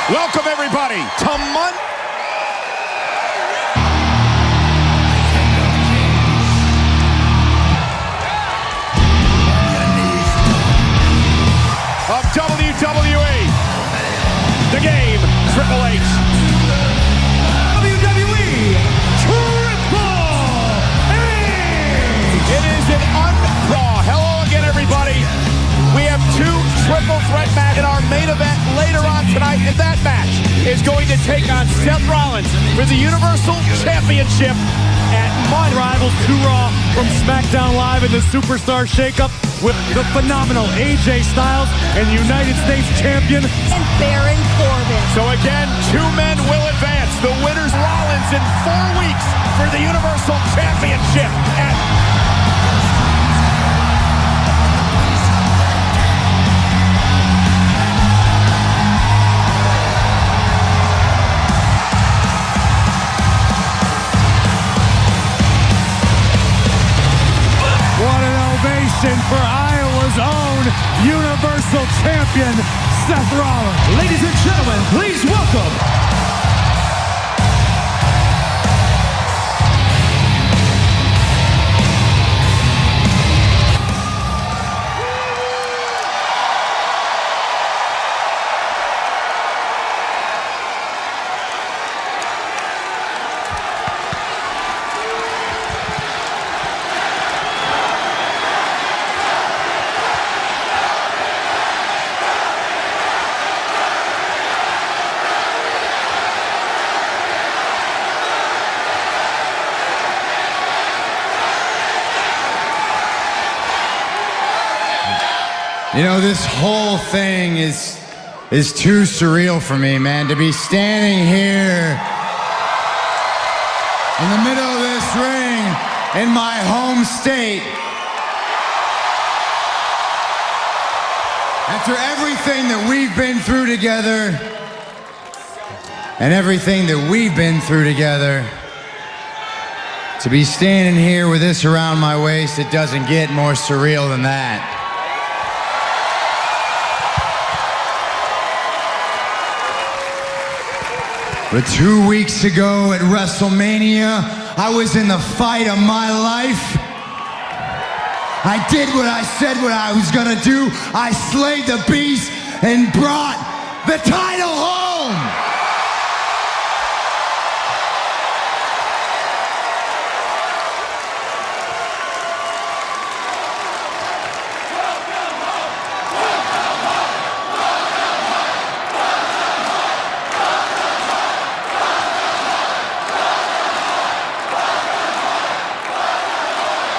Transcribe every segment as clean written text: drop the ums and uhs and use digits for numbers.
Welcome everybody to of WWE, the game, Triple H. WWE Triple H. It is an unraw. Hello again, everybody. We have two triple threat matches in our main event later on tonight, and that match is going to take on Seth Rollins for the Universal Championship at Money. Rivals to Raw from SmackDown Live in the Superstar Shakeup with the phenomenal AJ Styles and United States Champion and Baron Corbin. So again, two men will advance. The winners Rollins in 4 weeks for the Universal Championship at for Iowa's own Universal Champion, Seth Rollins. Ladies and gentlemen, please welcome You know, this whole thing is too surreal for me, man. To be standing here in the middle of this ring in my home state after everything that we've been through together and everything that we've been through together, to be standing here with this around my waist, it doesn't get more surreal than that. But 2 weeks ago at WrestleMania, I was in the fight of my life. I did what I said what I was gonna do. I slayed the beast and brought the title home.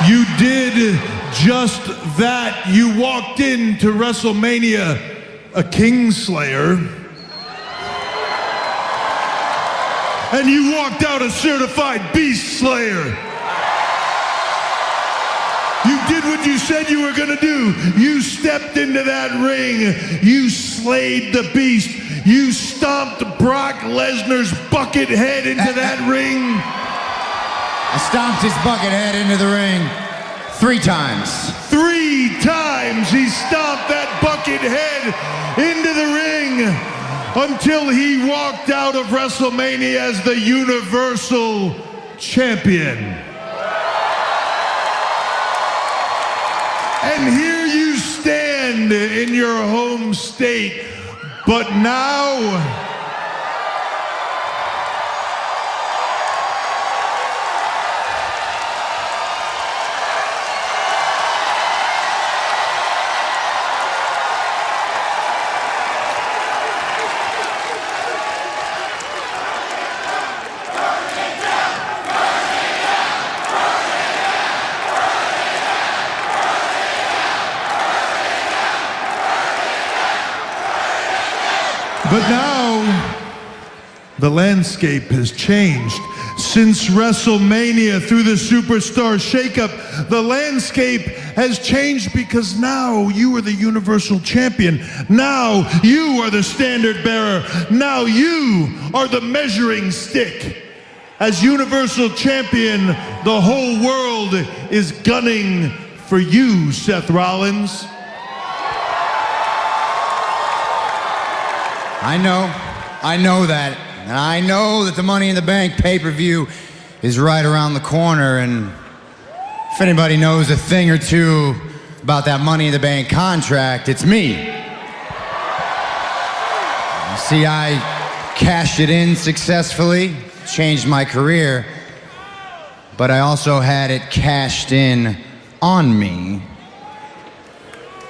You did just that. You walked into WrestleMania a Kingslayer, and you walked out a certified Beast Slayer. You did what you said you were gonna do. You stepped into that ring. You slayed the Beast. You stomped Brock Lesnar's bucket head into that ring. I stomped his bucket head into the ring 3 times. 3 times he stomped that bucket head into the ring until he walked out of WrestleMania as the Universal Champion. And here you stand in your home state, but now the landscape has changed. Since WrestleMania through the Superstar Shakeup, the landscape has changed because now you are the Universal Champion. Now you are the standard bearer. Now you are the measuring stick. As Universal Champion, the whole world is gunning for you, Seth Rollins. I know. I know that. And I know that the Money in the Bank pay-per-view is right around the corner. And if anybody knows a thing or two about that Money in the Bank contract, it's me. You see, I cashed it in successfully, changed my career, but I also had it cashed in on me.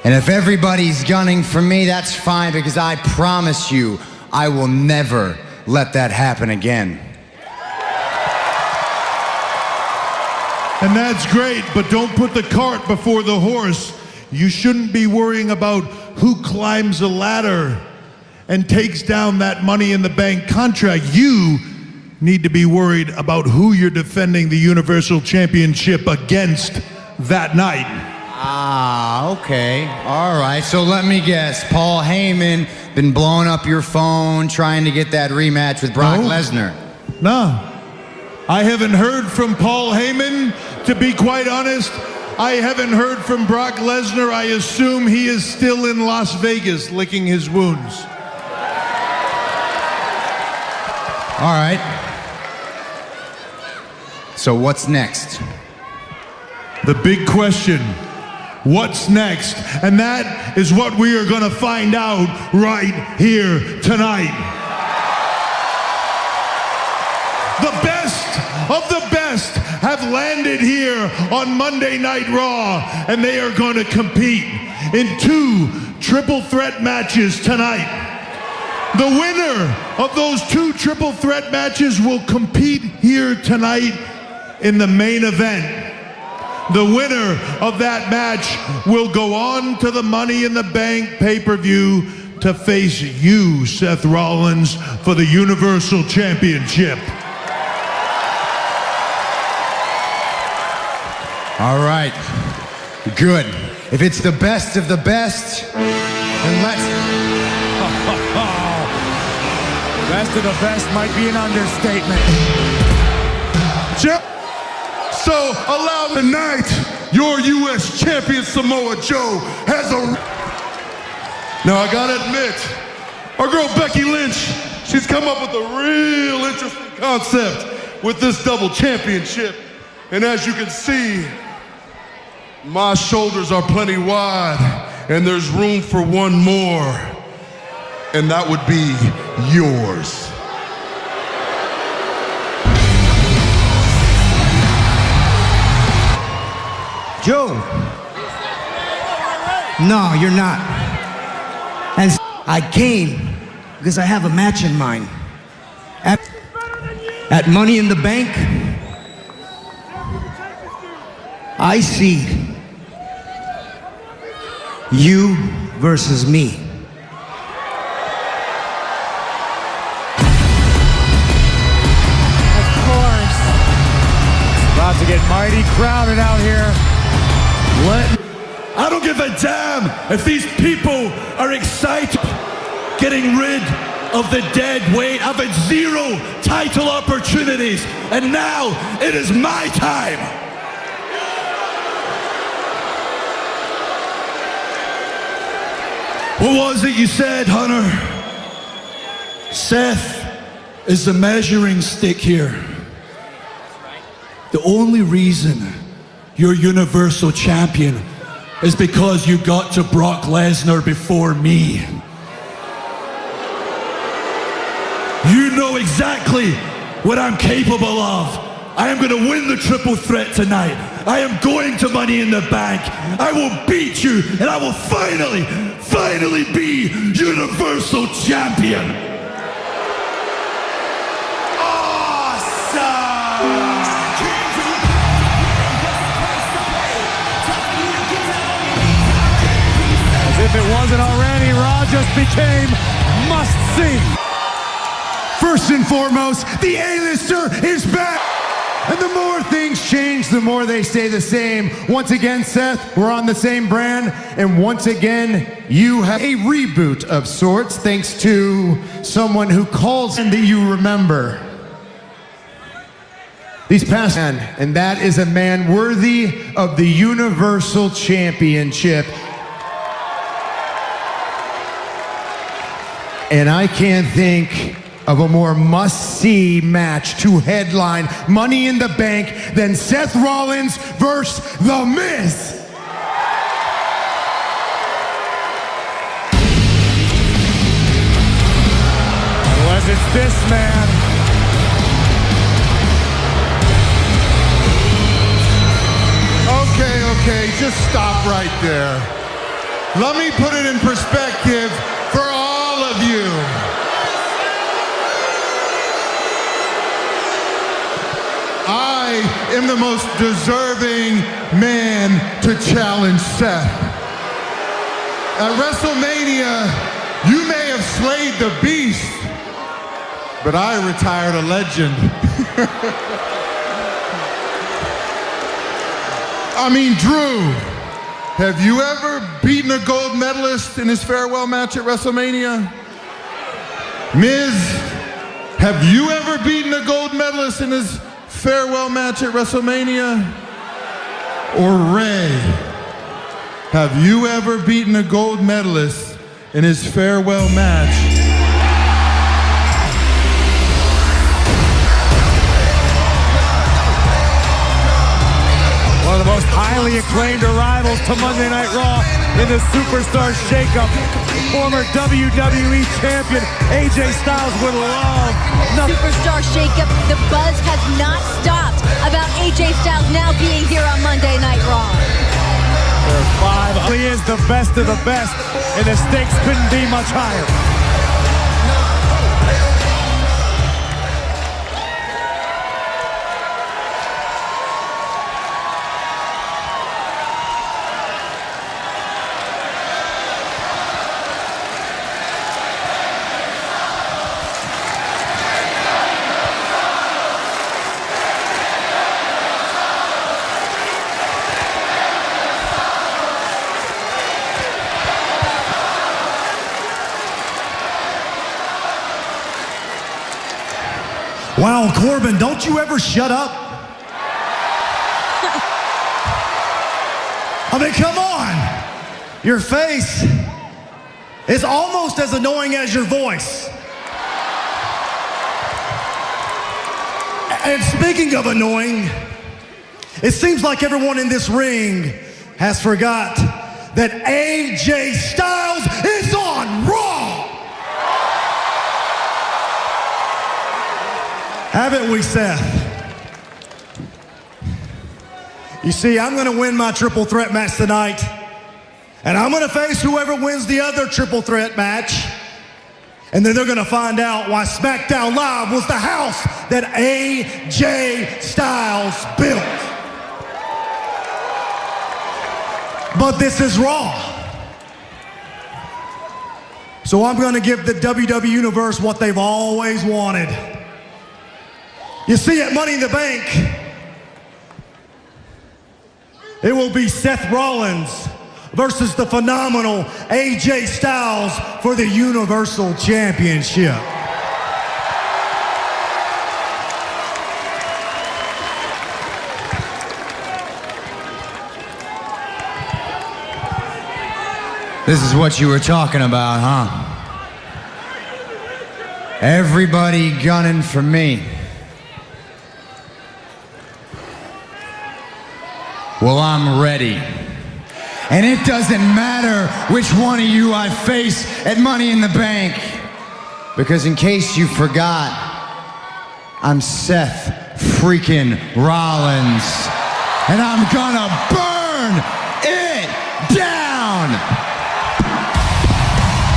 And if everybody's gunning for me, that's fine, because I promise you, I will never let that happen again. And that's great, but don't put the cart before the horse. You shouldn't be worrying about who climbs a ladder and takes down that Money in the Bank contract. You need to be worried about who you're defending the Universal Championship against that night. Ah, okay. All right, so let me guess. Paul Heyman been blowing up your phone trying to get that rematch with Brock Lesnar. No. I haven't heard from Paul Heyman, to be quite honest. I haven't heard from Brock Lesnar. I assume he is still in Las Vegas licking his wounds. All right. So what's next? The big question, what's next? And that is what we are going to find out right here tonight. The best of the best have landed here on Monday Night Raw, and they are going to compete in 2 triple threat matches tonight. The winner of those 2 triple threat matches will compete here tonight in the main event. The winner of that match will go on to the Money in the Bank pay-per-view to face you, Seth Rollins, for the Universal Championship. All right, good. If it's the best of the best, then let's... Best of the best might be an understatement. So allow tonight, your U.S. champion Samoa Joe has a... Now I gotta admit, our girl Becky Lynch, she's come up with a real interesting concept with this double championship. And as you can see, my shoulders are plenty wide, and there's room for one more, and that would be yours. Joe. No, you're not. And I came because I have a match in mind. At Money in the Bank, I see you versus me. Of course. About to get mighty crowded out here. I don't give a damn if these people are excited. Getting rid of the dead weight. I've had 0 title opportunities, and now it is my time. What was it you said, Hunter? Seth is the measuring stick here. The only reason you're Universal Champion is because you got to Brock Lesnar before me. You know exactly what I'm capable of. I am going to win the triple threat tonight. I am going to Money in the Bank. I will beat you, and I will finally be Universal Champion. If it wasn't already, Raw just became must-see. First and foremost, the A-lister is back! And the more things change, the more they stay the same. Once again, Seth, we're on the same brand. And once again, you have a reboot of sorts, thanks to someone who calls in that you remember. These past and that is a man worthy of the Universal Championship. And I can't think of a more must-see match to headline Money in the Bank than Seth Rollins versus The Miz. Unless it's this man. Okay, just stop right there. Let me put it in perspective for all of you. I am the most deserving man to challenge Seth. At WrestleMania, you may have slayed the beast, but I retired a legend. I mean, Drew, have you ever beaten a gold medalist in his farewell match at WrestleMania? Miz, have you ever beaten a gold medalist in his farewell match at WrestleMania? Or Ray, have you ever beaten a gold medalist in his farewell match? One of the most highly acclaimed arrivals to Monday Night Raw in the Superstar Shakeup. Former WWE Champion AJ Styles would love nothing. Superstar Shakeup, the buzz has not stopped about AJ Styles now being here on Monday Night Raw. He is the best of the best, and the stakes couldn't be much higher. Wow, Corbin, don't you ever shut up? I mean, come on. Your face is almost as annoying as your voice. And speaking of annoying, it seems like everyone in this ring has forgot that AJ Styles is on Raw. Haven't we, Seth? You see, I'm going to win my triple threat match tonight, and I'm going to face whoever wins the other triple threat match, and then they're going to find out why SmackDown Live was the house that AJ Styles built. But this is Raw. So I'm going to give the WWE Universe what they've always wanted. You see, at Money in the Bank, it will be Seth Rollins versus the phenomenal AJ Styles for the Universal Championship. This is what you were talking about, huh? Everybody gunning for me. Well, I'm ready. And it doesn't matter which one of you I face at Money in the Bank. Because in case you forgot, I'm Seth freaking Rollins. And I'm gonna burn it down.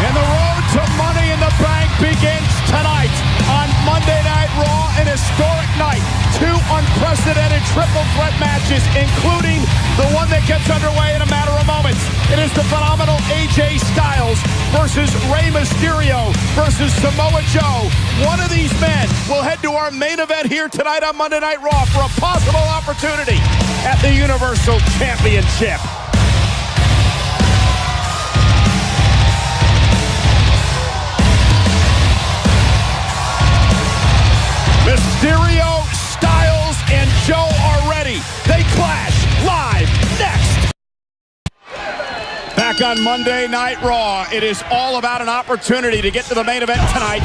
And the road to Money in the Bank begins tonight on Monday Night Raw, an historic night. 2 unprecedented triple threat matches, including the one that gets underway in a matter of moments. It is the phenomenal AJ Styles versus Rey Mysterio versus Samoa Joe. One of these men will head to our main event here tonight on Monday Night Raw for a possible opportunity at the Universal Championship. Mysterio, Styles, and Joe are ready. They clash live next. Back on on Monday Night Raw. It is all about an opportunity to get to the main event tonight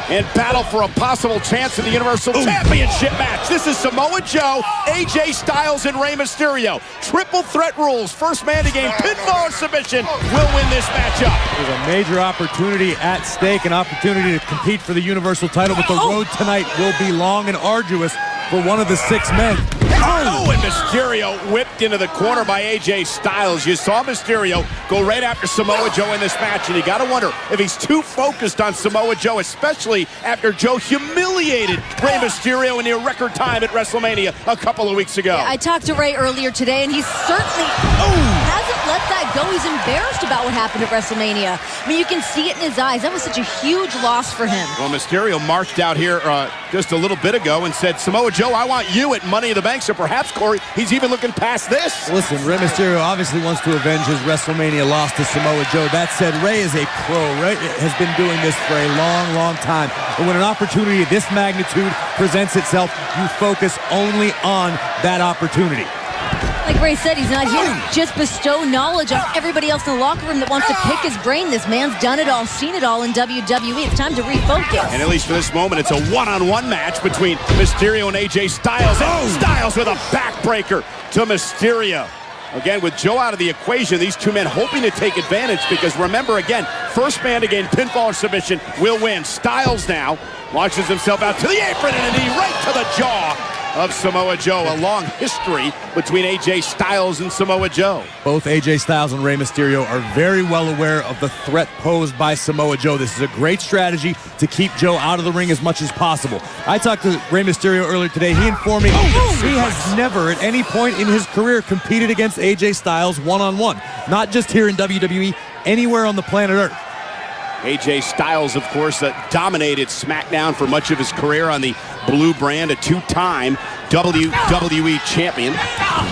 and battle for a possible chance in the Universal Championship match. This is Samoa Joe, AJ Styles, and Rey Mysterio. Triple threat rules. First man to gain pinfall or submission will win this matchup. There's a major opportunity at stake, an opportunity to compete for the Universal title, but the road tonight will be long and arduous for one of the 6 men. Oh, and Mysterio whipped into the corner by AJ Styles. You saw Mysterio go right after Samoa Joe in this match, and you got to wonder if he's too focused on Samoa Joe, especially after Joe humiliated Rey Mysterio in near record time at WrestleMania a couple of weeks ago. Yeah, I talked to Rey earlier today, and he certainly hasn't let that go. He's embarrassed about what happened at WrestleMania. I mean, you can see it in his eyes. That was such a huge loss for him. Well, Mysterio marched out here just a little bit ago and said, Samoa Joe, I want you at Money in the Bank. So perhaps, Corey, he's even looking past this. Listen, Rey Mysterio obviously wants to avenge his WrestleMania loss to Samoa Joe. That said, Rey is a pro. Rey has been doing this for a long, long time. And when an opportunity of this magnitude presents itself, you focus only on that opportunity. Like Rey said, he's not here to just bestow knowledge on everybody else in the locker room that wants to pick his brain. This man's done it all, seen it all in WWE. It's time to refocus. And at least for this moment, it's a one-on-one match between Mysterio and AJ Styles. And Styles with a backbreaker to Mysterio. Again, with Joe out of the equation, these two men hoping to take advantage because remember, again, first man to gain pinfall or submission will win. Styles now launches himself out to the apron and a knee right to the jaw of Samoa Joe. A long history between AJ Styles and Samoa Joe. Both AJ Styles and Rey Mysterio are very well aware of the threat posed by Samoa Joe. This is a great strategy to keep Joe out of the ring as much as possible. I talked to Rey Mysterio earlier today. He informed me he has never at any point in his career competed against AJ Styles one-on-one. Not just here in WWE, anywhere on the planet Earth. AJ Styles, of course, dominated SmackDown for much of his career on the blue brand, a 2-time WWE champion.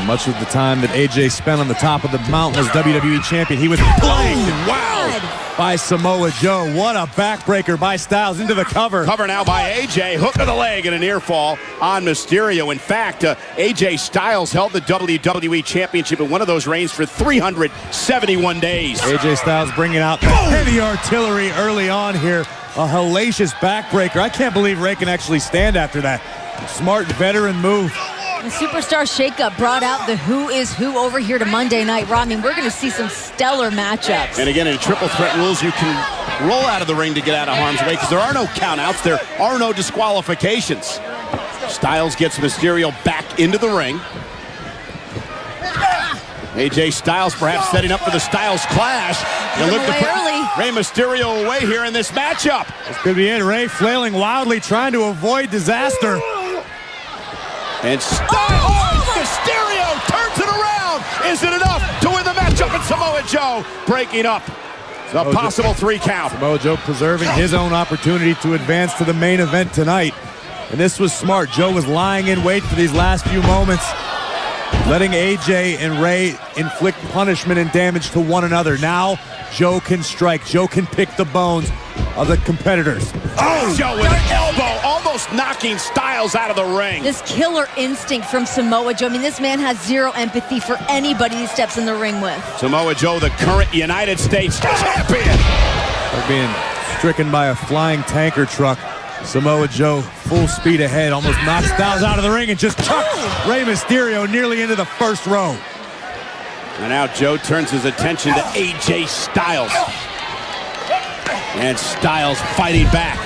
Much of the time that AJ spent on the top of the mountain as WWE champion, he was plagued by Samoa Joe. What a backbreaker by Styles into the cover. Cover now by AJ, hook of the leg and a near fall on Mysterio. In fact, AJ Styles held the WWE Championship in one of those reigns for 371 days. AJ Styles bringing out the heavy artillery early on here. A hellacious backbreaker. I can't believe Rey can actually stand after that. Smart veteran move. The Superstar Shakeup brought out the who is who over here to Monday Night Raw. I mean, we're going to see some stellar matchups. And again, in triple threat rules, you can roll out of the ring to get out of harm's way because there are no countouts. There are no disqualifications. Styles gets Mysterio back into the ring. AJ Styles perhaps setting up for the Styles Clash. And look to put Rey Mysterio away here in this matchup. This could be it. Rey flailing wildly, trying to avoid disaster. And Mysterio turns it around. Is it enough to win the matchup? And Samoa Joe breaking up. It's a possible 3 count. Samoa Joe preserving his own opportunity to advance to the main event tonight. And this was smart. Joe was lying in wait for these last few moments, letting AJ and Rey inflict punishment and damage to one another. Now, Joe can strike. Joe can pick the bones of the competitors. Joe with an elbow, almost knocking Styles out of the ring. This killer instinct from Samoa Joe. I mean, this man has zero empathy for anybody he steps in the ring with. Samoa Joe, the current United States champion. They're being stricken by a flying tanker truck. Samoa Joe full speed ahead, almost knocks Styles out of the ring and just chucks Rey Mysterio nearly into the first row. And now Joe turns his attention to AJ Styles. And Styles fighting back.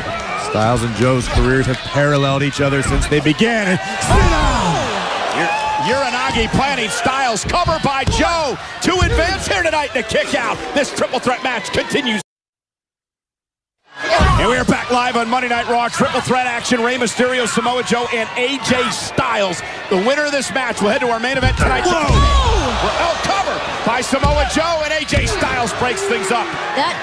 Styles and Joe's careers have paralleled each other since they began. Uranagi planning Styles, covered by Joe to advance here tonight to kick out. This triple threat match continues. And we are back live on Monday Night Raw. Triple threat action. Rey Mysterio, Samoa Joe, and AJ Styles. The winner of this match will head to our main event tonight. Cover by Samoa Joe, and AJ Styles breaks things up. That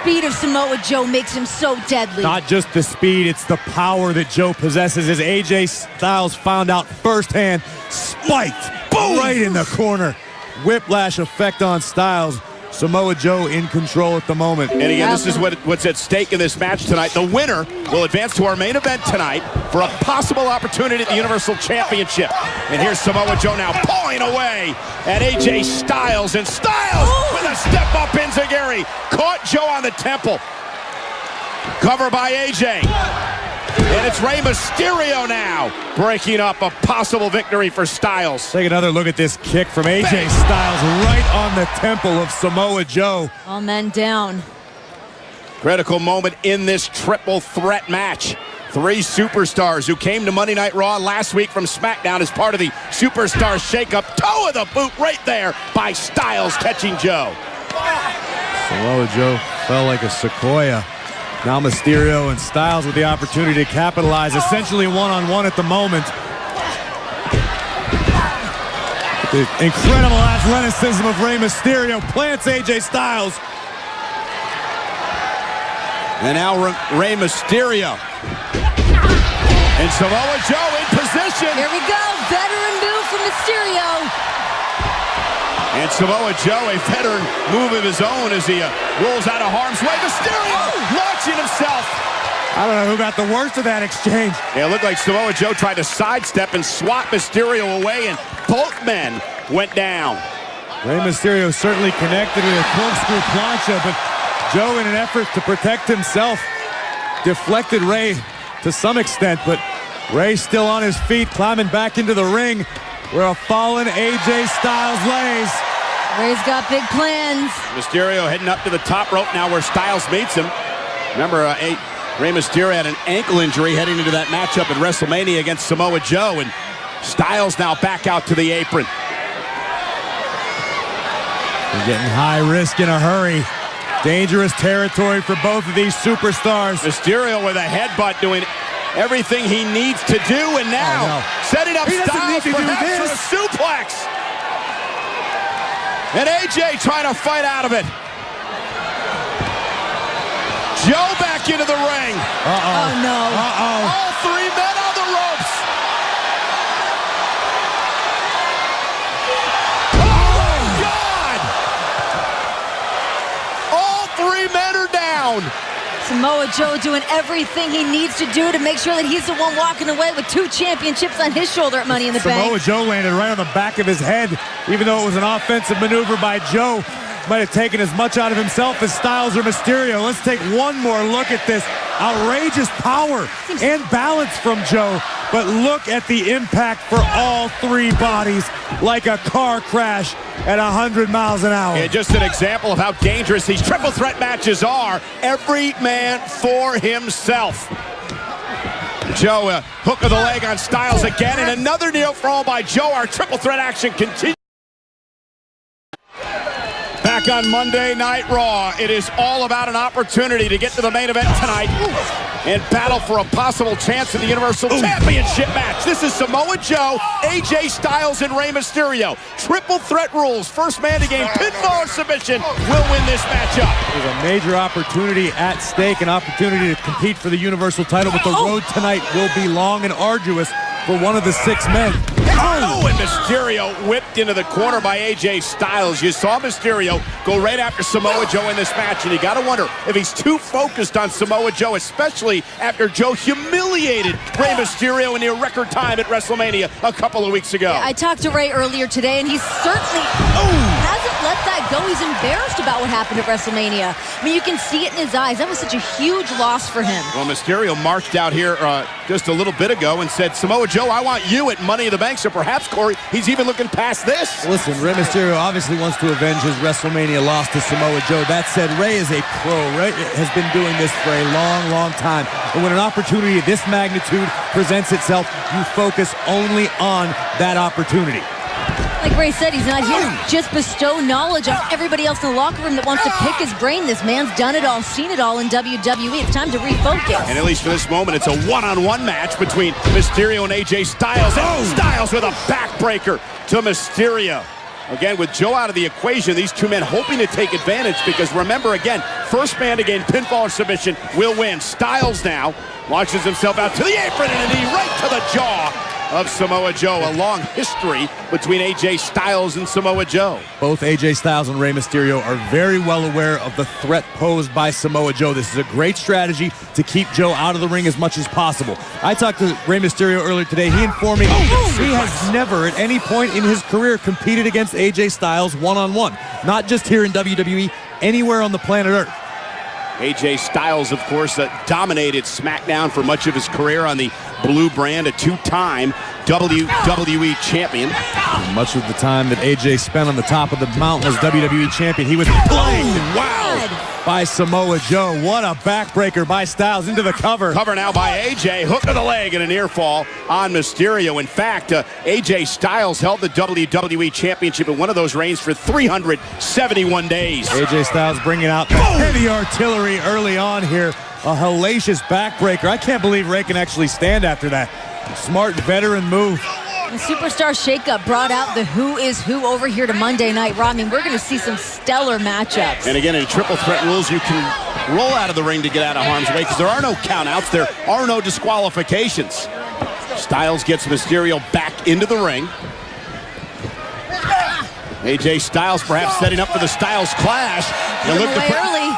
speed of Samoa Joe makes him so deadly. Not just the speed, it's the power that Joe possesses, as AJ Styles found out firsthand. Spiked right in the corner. Whiplash effect on Styles. Samoa Joe in control at the moment. And again, this is what's at stake in this match tonight. The winner will advance to our main event tonight for a possible opportunity at the Universal Championship. And here's Samoa Joe now pulling away at AJ Styles. And Styles with a step-up enziguri. Caught Joe on the temple. Cover by AJ. And it's Rey Mysterio now breaking up a possible victory for Styles. Take another look at this kick from AJ Styles right on the temple of Samoa Joe. All men down. Critical moment in this triple threat match. Three superstars who came to Monday Night Raw last week from SmackDown as part of the Superstar Shakeup. Toe of the boot right there by Styles catching Joe. Samoa Joe fell like a sequoia. Now Mysterio and Styles with the opportunity to capitalize, essentially one-on-one at the moment. The incredible athleticism of Rey Mysterio plants AJ Styles. And now Rey Mysterio. And Samoa Joe in position. Here we go, veteran move from Mysterio. And Samoa Joe, a veteran move of his own as he rolls out of harm's way. Mysterio launching himself. I don't know who got the worst of that exchange. Yeah, it looked like Samoa Joe tried to sidestep and swat Mysterio away, and both men went down. Rey Mysterio certainly connected with a corkscrew plancha, but Joe, in an effort to protect himself, deflected Rey to some extent, but Rey still on his feet, climbing back into the ring where a fallen AJ Styles lays. Rey's got big plans. Mysterio heading up to the top rope now where Styles meets him. Remember, Rey Mysterio had an ankle injury heading into that matchup at WrestleMania against Samoa Joe, and Styles now back out to the apron. He's getting high risk in a hurry. Dangerous territory for both of these superstars. Mysterio with a headbutt doing everything he needs to do, and now setting up Styles perhaps for a suplex. And AJ trying to fight out of it. Joe back into the ring. Oh no. All three men on the ropes. Oh my God! All three men are down. Samoa Joe doing everything he needs to do to make sure that he's the one walking away with 2 championships on his shoulder at Money in the Bank. Samoa Joe landed right on the back of his head, even though it was an offensive maneuver by Joe. Might have taken as much out of himself as Styles or Mysterio. Let's take one more look at this outrageous power and balance from Joe. But look at the impact for all 3 bodies, like a car crash at 100 miles an hour. Yeah, just an example of how dangerous these triple threat matches are. Every man for himself. Joe, hook of the leg on Styles again, and another near fall by Joe. Our triple threat action continues. Back on Monday Night Raw, it is all about an opportunity to get to the main event tonight and battle for a possible chance at the Universal Championship match. This is Samoa Joe, AJ Styles, and Rey Mysterio. Triple threat rules. First man to gain pinfall or submission will win this matchup. There's a major opportunity at stake, an opportunity to compete for the Universal title, but the road tonight will be long and arduous for one of the 6 men. Oh, and Mysterio whipped into the corner by AJ Styles. You saw Mysterio go right after Samoa Joe in this match, and you got to wonder if he's too focused on Samoa Joe, especially after Joe humiliated Rey Mysterio in near record time at WrestleMania a couple of weeks ago. Yeah, I talked to Rey earlier today, and he certainly hasn't let that go. He's embarrassed about what happened at WrestleMania. I mean, you can see it in his eyes. That was such a huge loss for him. Well, Mysterio marched out here just a little bit ago and said, Samoa Joe, I want you at Money in the Bank. So perhaps, Corey, he's even looking past this. Listen, Rey Mysterio obviously wants to avenge his WrestleMania loss to Samoa Joe. That said, Rey is a pro. Rey has been doing this for a long, long time. And when an opportunity of this magnitude presents itself, you focus only on that opportunity. Like Rey said, he's not here to just bestow knowledge on everybody else in the locker room that wants to pick his brain. This man's done it all, seen it all in WWE. It's time to refocus. And at least for this moment, it's a one-on-one match between Mysterio and AJ Styles. And Styles with a backbreaker to Mysterio. Again, with Joe out of the equation, these 2 men hoping to take advantage because remember, again, first man to gain pinfall or submission will win. Styles now launches himself out to the apron and a knee right to the jaw of Samoa Joe. A long history between AJ Styles and Samoa Joe. Both AJ Styles and Rey Mysterio are very well aware of the threat posed by Samoa Joe. This is a great strategy to keep Joe out of the ring as much as possible. I talked to Rey Mysterio earlier today. He informed me he has never at any point in his career competed against AJ Styles one-on-one. Not just here in WWE, anywhere on the planet Earth. AJ Styles, of course, dominated SmackDown for much of his career on the blue brand, a two-time WWE champion. Much of the time that AJ spent on the top of the mountain as WWE champion, he was plagued by Samoa Joe. What a backbreaker by Styles into the cover. Cover now by AJ, hook of the leg and a near fall on Mysterio. In fact, AJ Styles held the WWE Championship in one of those reigns for 371 days. AJ Styles bringing out the heavy artillery early on here. A hellacious backbreaker. I can't believe Rey can actually stand after that. Smart veteran move. The Superstar Shakeup brought out the who is who over here to Monday Night Raw. I mean, we're going to see some stellar matchups. And again, in triple threat rules, you can roll out of the ring to get out of harm's way because there are no countouts. There are no disqualifications. Styles gets Mysterio back into the ring. AJ Styles perhaps setting up for the Styles Clash. They look to put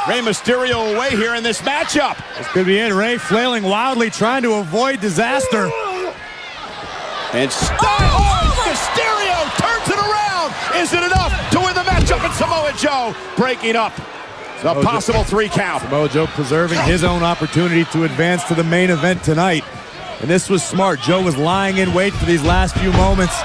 Rey Mysterio away here in this matchup. This could be it. Rey flailing wildly, trying to avoid disaster. And Mysterio turns it around. Is it enough to win the matchup? And Samoa Joe breaking up. It's a possible 3 count. Samoa Joe preserving his own opportunity to advance to the main event tonight. And this was smart. Joe was lying in wait for these last few moments,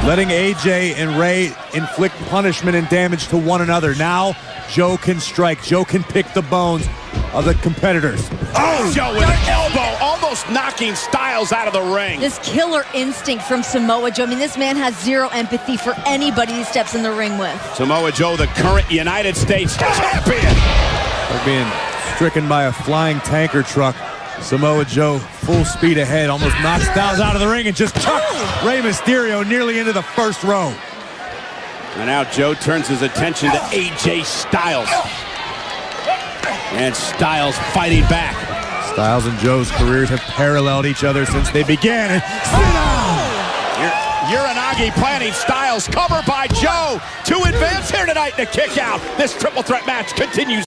letting AJ and Rey inflict punishment and damage to one another. Now, Joe can strike. Joe can pick the bones of the competitors. Oh, Joe with an elbow, almost knocking Styles out of the ring. This killer instinct from Samoa Joe. I mean, this man has zero empathy for anybody he steps in the ring with. Samoa Joe, the current United States champion. They're being stricken by a flying tanker truck. Samoa Joe full speed ahead, almost knocks Styles out of the ring and just chucks Rey Mysterio nearly into the first row. And now Joe turns his attention to AJ Styles. And Styles fighting back. Styles and Joe's careers have paralleled each other since they began. And Uranagi planning Styles, cover by Joe to advance here tonight to kick out. This triple threat match continues.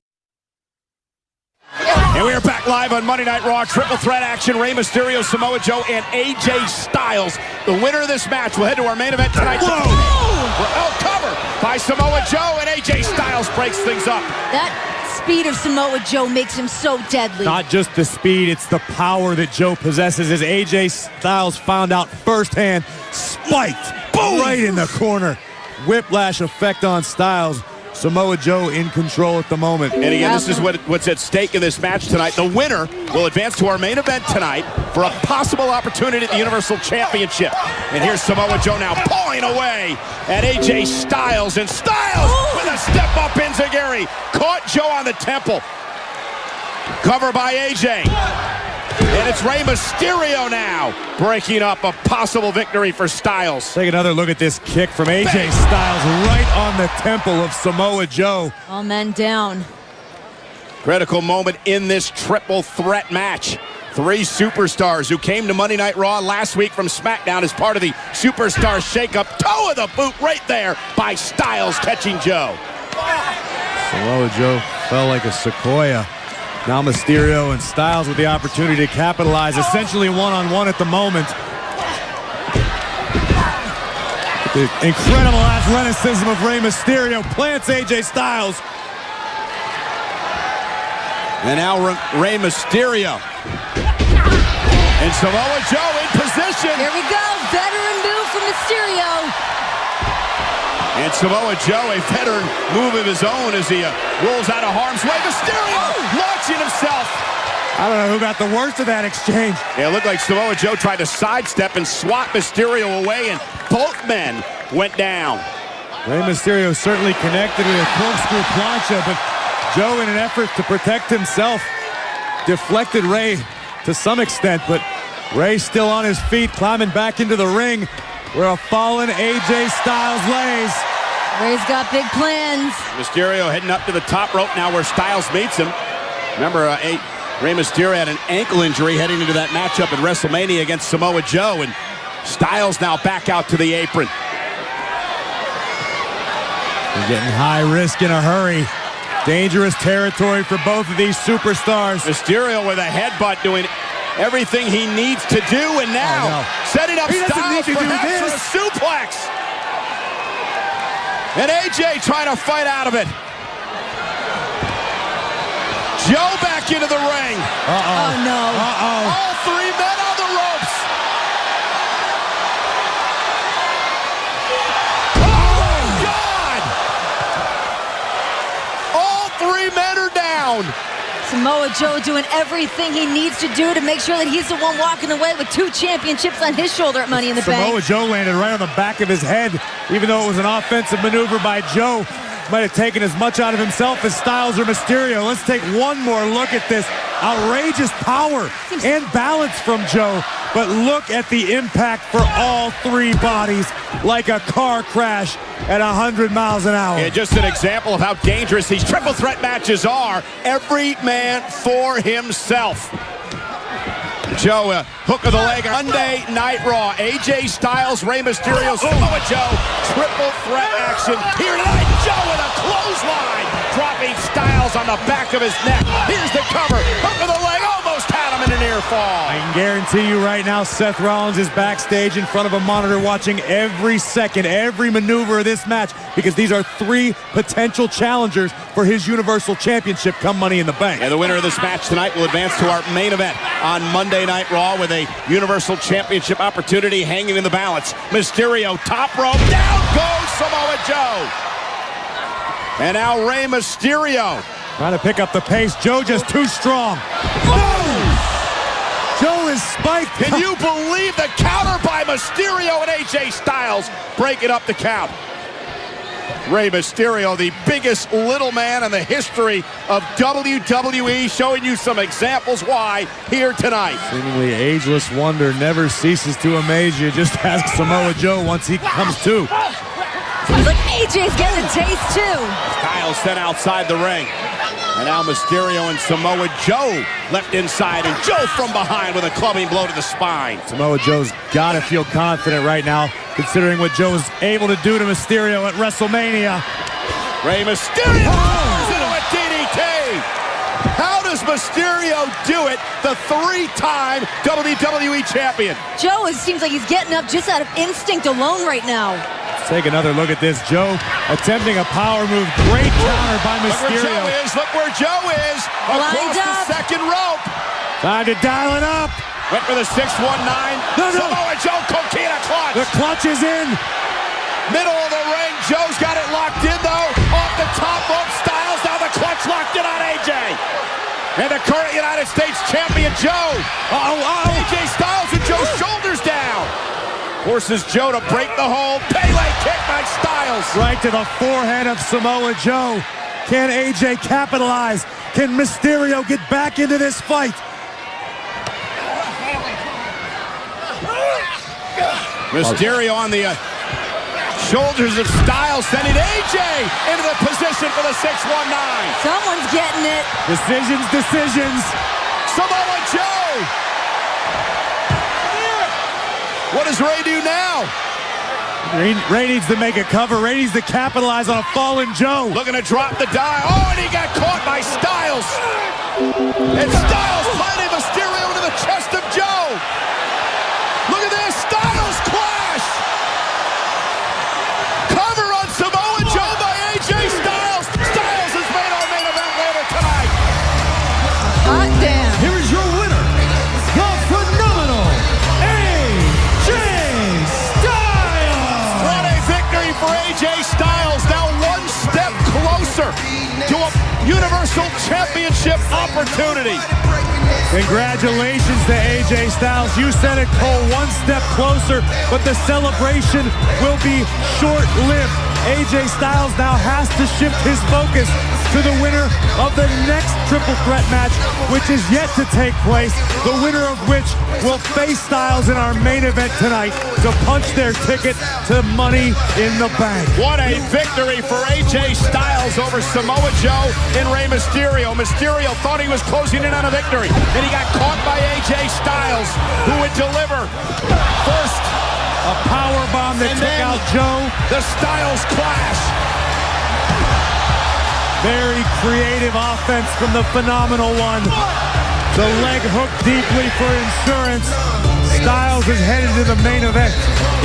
And we are back live on Monday Night Raw. Triple threat action. Rey Mysterio, Samoa Joe, and AJ Styles. The winner of this match will head to our main event tonight. Cover by Samoa Joe, and AJ Styles breaks things up. That speed of Samoa Joe makes him so deadly. Not just the speed, it's the power that Joe possesses, as AJ Styles found out firsthand. Spiked right in the corner. Whiplash effect on Styles. Samoa Joe in control at the moment. And again, this is what's at stake in this match tonight. The winner will advance to our main event tonight for a possible opportunity at the Universal Championship. And here's Samoa Joe now pulling away at AJ Styles. And Styles with a step-up enziguri. Caught Joe on the temple. Cover by AJ. And it's Rey Mysterio now breaking up a possible victory for Styles. Take another look at this kick from AJ Styles right on the temple of Samoa Joe. All men down. Critical moment in this triple threat match. 3 superstars who came to Monday Night Raw last week from SmackDown as part of the Superstar Shakeup. Toe of the boot right there by Styles catching Joe. Samoa Joe fell like a sequoia. Now Mysterio and Styles with the opportunity to capitalize, essentially one-on-one at the moment. The incredible athleticism of Rey Mysterio plants AJ Styles. And now Rey Mysterio. And Samoa Joe in position. Here we go, veteran move from Mysterio. And Samoa Joe, a veteran move of his own as he rolls out of harm's way. Mysterio launching himself. I don't know who got the worst of that exchange. Yeah, it looked like Samoa Joe tried to sidestep and swat Mysterio away, and both men went down. Rey Mysterio certainly connected with a corkscrew plancha, but Joe, in an effort to protect himself, deflected Rey to some extent, but Rey still on his feet, climbing back into the ring where a fallen AJ Styles lays. Rey's got big plans. Mysterio heading up to the top rope now where Styles meets him. Remember, Rey Mysterio had an ankle injury heading into that matchup at WrestleMania against Samoa Joe, and Styles now back out to the apron. He's getting high risk in a hurry. Dangerous territory for both of these superstars. Mysterio with a headbutt doing everything he needs to do, and now setting up Styles perhaps for a suplex. And AJ trying to fight out of it. Joe back into the ring. Oh, no. All three men on the ropes. Oh, my God! All three men are down. Samoa Joe doing everything he needs to do to make sure that he's the one walking away with 2 championships on his shoulder at Money in the Bank. Samoa Joe landed right on the back of his head, even though it was an offensive maneuver by Joe. Might have taken as much out of himself as Styles or Mysterio. Let's take one more look at this. Outrageous power and balance from Joe. But look at the impact for all 3 bodies, like a car crash at 100 miles an hour. Yeah, just an example of how dangerous these triple threat matches are. Every man for himself. Joe, hook of the leg. Monday Night Raw. AJ Styles, Rey Mysterio, Samoa Joe. Triple threat action here tonight. Joe with a clothesline. Dropping Styles on the back of his neck. Here's the cover. Hook of the leg. Almost had him in a near fall. I can guarantee you right now, Seth Rollins is backstage in front of a monitor watching every second, every maneuver of this match, because these are 3 potential challengers for his Universal Championship come Money in the Bank. And the winner of this match tonight will advance to our main event on Monday Night Raw with a Universal Championship opportunity hanging in the balance. Mysterio, top rope, down goes Samoa Joe. And now Rey Mysterio. Trying to pick up the pace. Joe just too strong. Joe is spiked. Can you believe the counter by Mysterio and AJ Styles breaking up the count? Rey Mysterio, the biggest little man in the history of WWE, showing you some examples why here tonight. Seemingly ageless wonder never ceases to amaze you. Just ask Samoa Joe once he comes to. Seems like AJ's getting a taste too. Styles sent outside the ring. And now Mysterio and Samoa Joe left inside, and Joe from behind with a clubbing blow to the spine. Samoa Joe's got to feel confident right now, considering what Joe was able to do to Mysterio at WrestleMania. Rey Mysterio into a DDT. How does Mysterio do it, the 3-time WWE champion? Joe seems like he's getting up just out of instinct alone right now. Let's take another look at this. Joe attempting a power move. Great counter by Mysterio. Look where Joe is. Across the second rope. Time to dial it up. Went for the 619. Samoa Joe, Coquina clutch. The clutch is in. Middle of the ring. Joe's got it locked in, though. Off the top rope. Styles now the clutch locked in on AJ. And the current United States champion, Joe. AJ Styles with Joe's shoulders down. Forces Joe to break the hold. Pele kick by Styles. Right to the forehead of Samoa Joe. Can AJ capitalize? Can Mysterio get back into this fight? Mysterio on the shoulders of Styles, sending AJ into the position for the 619. Someone's getting it. Decisions. Samoa Joe. What does Rey do now? Rey needs to make a cover. Rey needs to capitalize on a fallen Joe. Looking to drop the die. Oh, and he got caught by Styles. And Styles planted Mysterio into the chest of Joe. Look at this. Styles clash. Cover on Samoa Joe by AJ Styles. Styles is made our main event later tonight. Hot damn. Here is your winner, the phenomenal AJ Styles. What a victory for AJ Styles. Now one step closer to a Universal Championship opportunity. Congratulations to AJ Styles. You said it, Cole, one step closer, but the celebration will be short-lived. AJ Styles now has to shift his focus to the winner of the next triple threat match, which is yet to take place, the winner of which will face Styles in our main event tonight to punch their ticket to Money in the Bank. What a victory for AJ Styles over Samoa Joe and Rey Mysterio. Mysterio thought he was closing in on a victory, and he got caught by AJ. AJ Styles, who would deliver first a power bomb that took out Joe. The Styles Clash. Very creative offense from the Phenomenal One. The leg hook deeply for insurance. Styles is headed to the main event.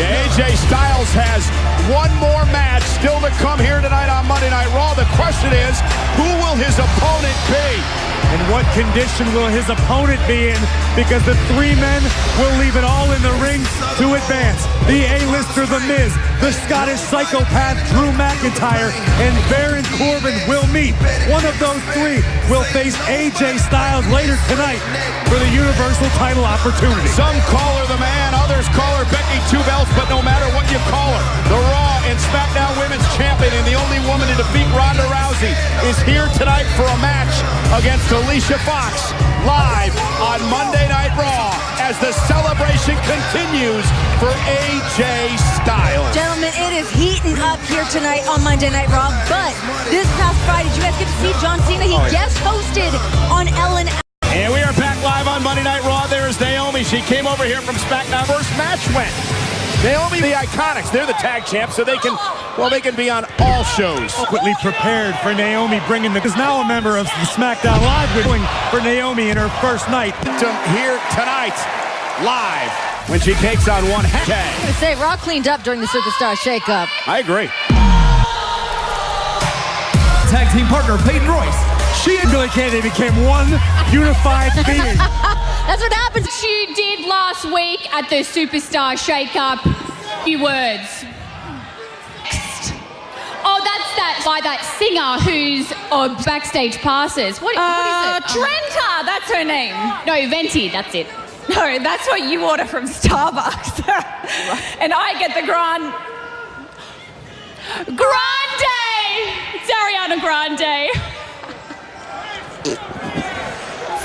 Yeah, AJ Styles has one more match still to come here tonight on Monday Night Raw. The question is, who will his opponent be? And what condition will his opponent be in? Because the three men will leave it all in the ring to advance. The A-lister, The Miz, the Scottish psychopath, Drew McIntyre, and Baron Corbin will meet. One of those three will face AJ Styles later tonight for the Universal title opportunity. Some call her the man, others call her Becky Two Belts, but no matter what you call her, the Raw and SmackDown Women's Champion and the only woman to defeat Ronda Rousey is here tonight for a match against Alicia Fox, live on Monday Night Raw as the celebration continues for AJ Styles. Gentlemen, it is heating up here tonight on Monday Night Raw, but this past Friday, did you guys get to see John Cena? He guest hosted on Ellen. And we are back live on Monday Night Raw. There is Naomi. She came over here from SmackDown. First match went. Naomi, the Iconics, they're the tag champs, so they can be on all shows. Quickly prepared for Naomi is now a member of the SmackDown Live, going for Naomi in her first night. Here tonight, live, when she takes on one half. I was going to say, Raw cleaned up during the Superstar Shakeup. I agree. Tag team partner, Peyton Royce. She and Billie Kay, they became one unified being. That's what happens. She did last week at the Superstar Shakeup. Few words. Oh, that's that by that singer who's backstage passes. What is it? Trenta, that's her name. No, Venti, that's it. No, that's what you order from Starbucks. And I get the Grande. It's Ariana Grande.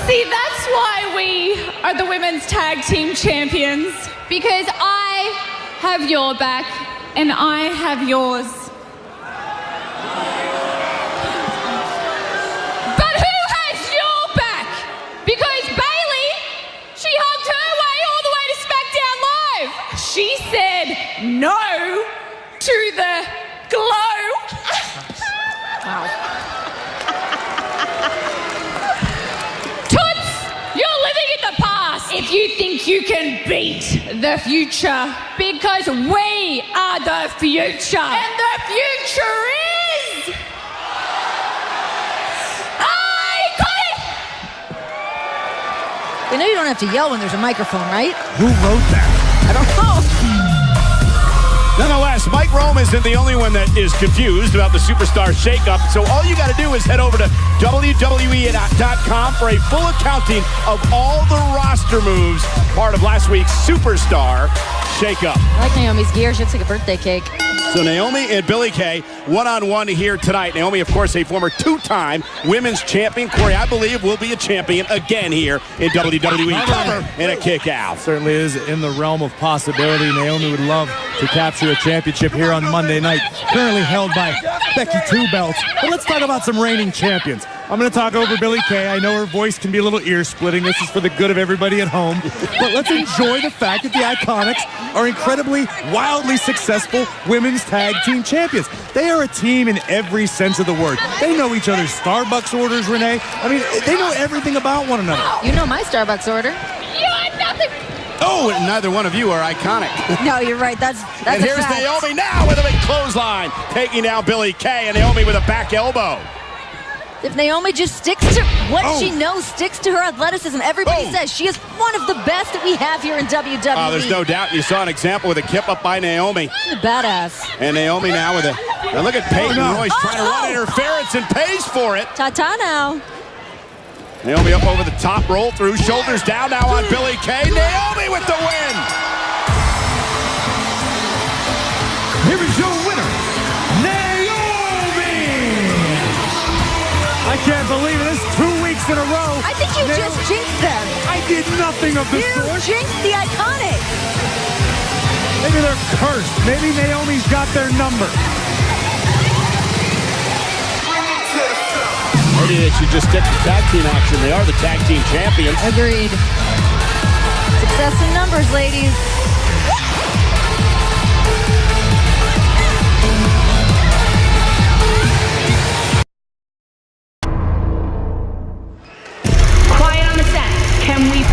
See, that's why we are the women's tag team champions. Because I have your back And I have yours. But who has your back? Because Bailey, she hugged her way all the way to SmackDown Live. She said no to the glow. Wow. Toots, you're living in the past. If you think you can beat the future, Because we are the future. and the future is iconic. You know you don't have to yell when there's a microphone, right? Who wrote that? I don't know. Nonetheless, Mike Rome isn't the only one that is confused about the Superstar Shakeup. So all you got to do is head over to WWE.com for a full accounting of all the roster moves, part of last week's Superstar Shakeup. I like Naomi's gear. She looks like a birthday cake. So Naomi and Billie Kay, one-on-one here tonight. Naomi, of course, a former two-time women's champion. Corey, I believe, will be a champion again here in WWE. Cover and a kick out. Certainly is in the realm of possibility. Naomi would love to capture a championship here on Monday night. Currently held by Becky Two Belts. But let's talk about some reigning champions. I'm going to talk over Billie Kay. I know her voice can be a little ear-splitting. This is for the good of everybody at home. But let's enjoy the fact that the Iconics are incredibly, wildly successful women's tag team champions. They are a team in every sense of the word. They know each other's Starbucks orders, Renee. I mean, they know everything about one another. You know my Starbucks order. You had nothing. Oh, and neither one of you are iconic. No, you're right. That's And a here's fact. Naomi now with a big clothesline, taking down Billie Kay, and Naomi with a back elbow. If Naomi just sticks to what she knows, sticks to her athleticism, everybody says she is one of the best that we have here in WWE. Oh, there's no doubt. You saw an example with a kip up by Naomi. She's a badass. And Naomi now with a... Now look at Peyton Royce trying to run Oh. interference and pays for it. Ta-ta now. Naomi up over the top, roll through, shoulders down now on Billie Kay. Naomi with the win. Here is your winner, I can't believe it. This is 2 weeks in a row. I think you just jinxed them. I did nothing of the You sort. jinxed the Iconics. Maybe they're cursed. Maybe Naomi's got their number. Maybe they should just stick to tag team action. They are the tag team champions. Agreed. Success in numbers, ladies. Quiet on the set. Can we...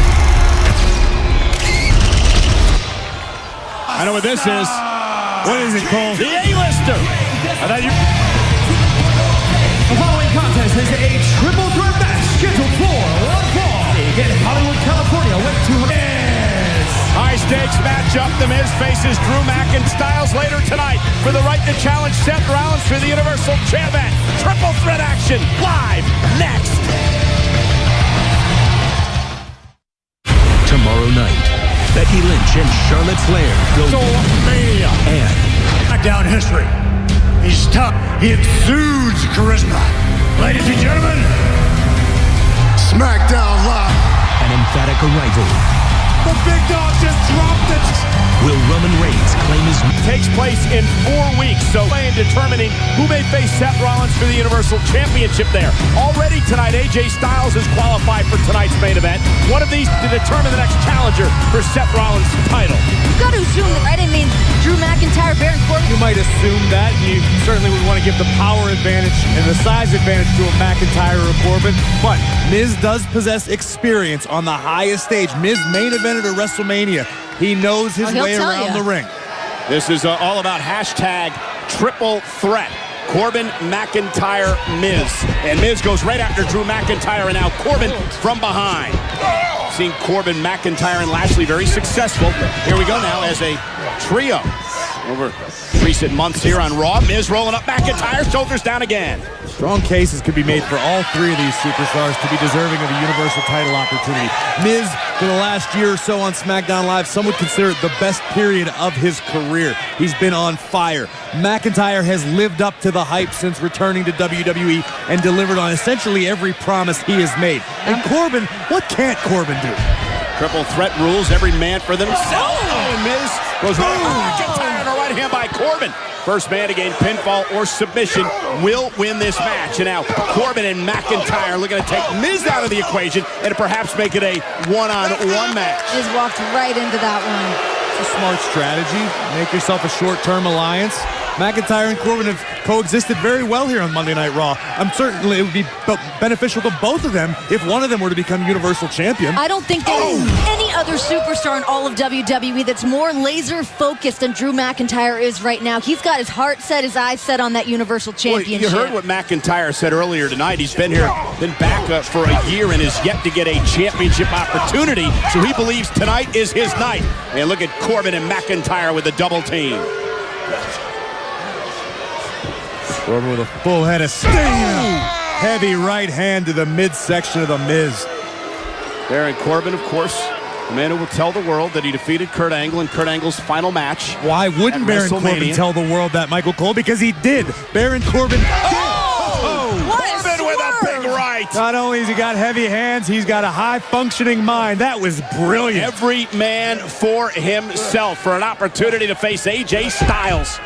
I know what this is. What is it called? The A-lister. I thought you... The following contest is a triple threat match scheduled for one fall in Hollywood, California with 200. High stakes matchup. The Miz faces Drew Styles later tonight for the right to challenge Seth Rollins for the Universal Championship. Triple threat action live next. Tomorrow night, Becky Lynch and Charlotte Flair go WrestleMania. and SmackDown history. He's tough. He exudes charisma. Ladies and gentlemen, SmackDown Live. an emphatic arrival. The big dog just dropped it. Will Roman Reigns claim his... Takes place in 4 weeks, so in determining who may face Seth Rollins for the Universal Championship there. Already tonight, AJ Styles is qualified for tonight's main event. One of these to determine the next challenger for Seth Rollins' title. You've got to assume that, right? I mean, Drew McIntyre, Baron Corbin. You might assume that. You certainly would want to give the power advantage and the size advantage to a McIntyre or Corbin. But Miz does possess experience on the highest stage. Miz main evented at WrestleMania. He knows his way around the ring. This is all about hashtag triple threat. Corbin, McIntyre, Miz. And Miz goes right after Drew McIntyre, and now Corbin from behind. Seeing Corbin, McIntyre, and Lashley very successful. Here we go now as a trio. Over recent months here on Raw. Miz rolling up McIntyre, shoulders down again. Strong cases could be made for all three of these superstars to be deserving of a Universal title opportunity. Miz, for the last year or so on SmackDown Live, some would consider it the best period of his career. He's been on fire. McIntyre has lived up to the hype since returning to WWE and delivered on essentially every promise he has made. And Corbin, what can't Corbin do? Triple threat rules, every man for themselves. Oh, and Miz goes right McIntyre and a right hand by Corbin. First man to gain pinfall or submission will win this match. And now Corbin and McIntyre looking to take Miz out of the equation and perhaps make it a one-on-one match. Miz walked right into that one. It's a smart strategy. Make yourself a short-term alliance. McIntyre and Corbin have coexisted very well here on Monday Night Raw. I'm certain it would be beneficial to both of them if one of them were to become Universal Champion. I don't think there is any other superstar in all of WWE that's more laser-focused than Drew McIntyre is right now. He's got his heart set, his eyes set on that Universal Championship. Well, you heard what McIntyre said earlier tonight. He's been back for a year and is yet to get a championship opportunity, so he believes tonight is his night. And look at Corbin and McIntyre with a double team. Corbin with a full head of steam. Heavy right hand to the midsection of the Miz. Baron Corbin, of course, the man who will tell the world that he defeated Kurt Angle in Kurt Angle's final match. Why wouldn't Baron Corbin tell the world that, Michael Cole? Because he did. Baron Corbin did. Corbin with a big right. Not only has he got heavy hands, he's got a high-functioning mind. That was brilliant. Every man for himself for an opportunity to face AJ Styles.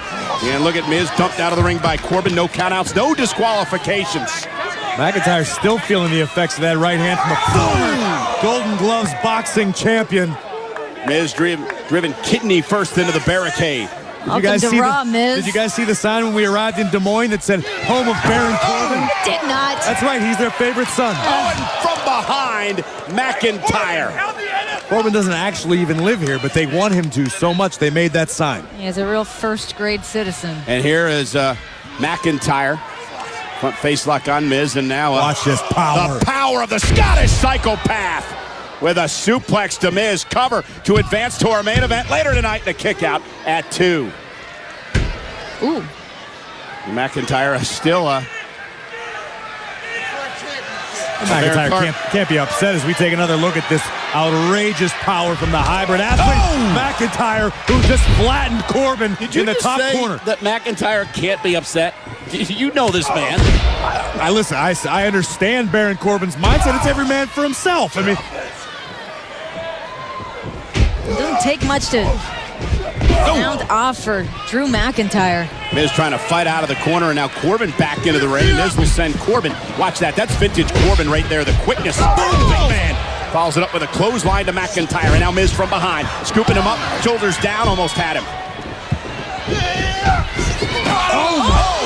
And look at Miz dumped out of the ring by Corbin. No countouts, no disqualifications. McIntyre still feeling the effects of that right hand from the former Golden Gloves boxing champion. Miz driven kidney first into the barricade. Did you guys see the sign when we arrived in Des Moines that said home of Baron Corbin? Did not. That's right, he's their favorite son. And from behind, McIntyre. Corbin doesn't actually even live here, but they want him to so much they made that sign. He's a real first-grade citizen. And here is McIntyre. Front face lock on Miz, and now watch this power. The power of the Scottish psychopath with a suplex to Miz. Cover to advance to our main event later tonight and a kick out at 2. Ooh. McIntyre still McIntyre can't be upset as we take another look at this outrageous power from the hybrid athlete. McIntyre, who just flattened Corbin in the top corner. That McIntyre can't be upset? You know this man. Listen, I understand Baron Corbin's mindset. It's every man for himself. I mean, it doesn't take much to sound off for Drew McIntyre. Miz trying to fight out of the corner, and now Corbin back into the ring. Miz will send Corbin. Watch that. That's vintage Corbin right there. The quickness. Big man Follows it up with a clothesline to McIntyre. And now Miz from behind. Scooping him up. Shoulders down. Almost had him.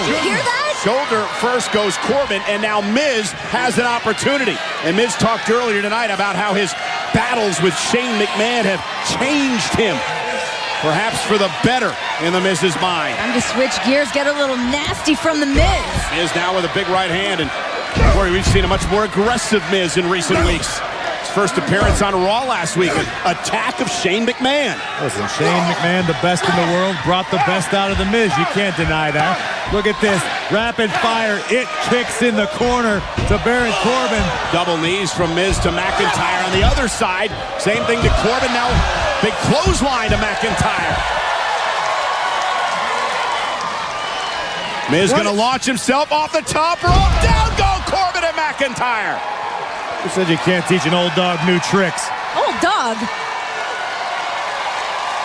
You hear that? Shoulder first goes Corbin, and now Miz has an opportunity. And Miz talked earlier tonight about how his battles with Shane McMahon have changed him. Perhaps for the better in the Miz's mind. Time to switch gears, get a little nasty from the Miz. Miz now with a big right hand, and boy, we've seen a much more aggressive Miz in recent weeks. His first appearance on Raw last week, an attack of Shane McMahon. Listen, Shane McMahon, the best in the world, brought the best out of the Miz. You can't deny that. Look at this, rapid fire, it kicks in the corner to Baron Corbin. Double knees from Miz to McIntyre on the other side. Same thing to Corbin, now big clothesline to McIntyre. Miz gonna launch himself off the top rope. Down go Corbin and McIntyre. Who said you can't teach an old dog new tricks? Old dog?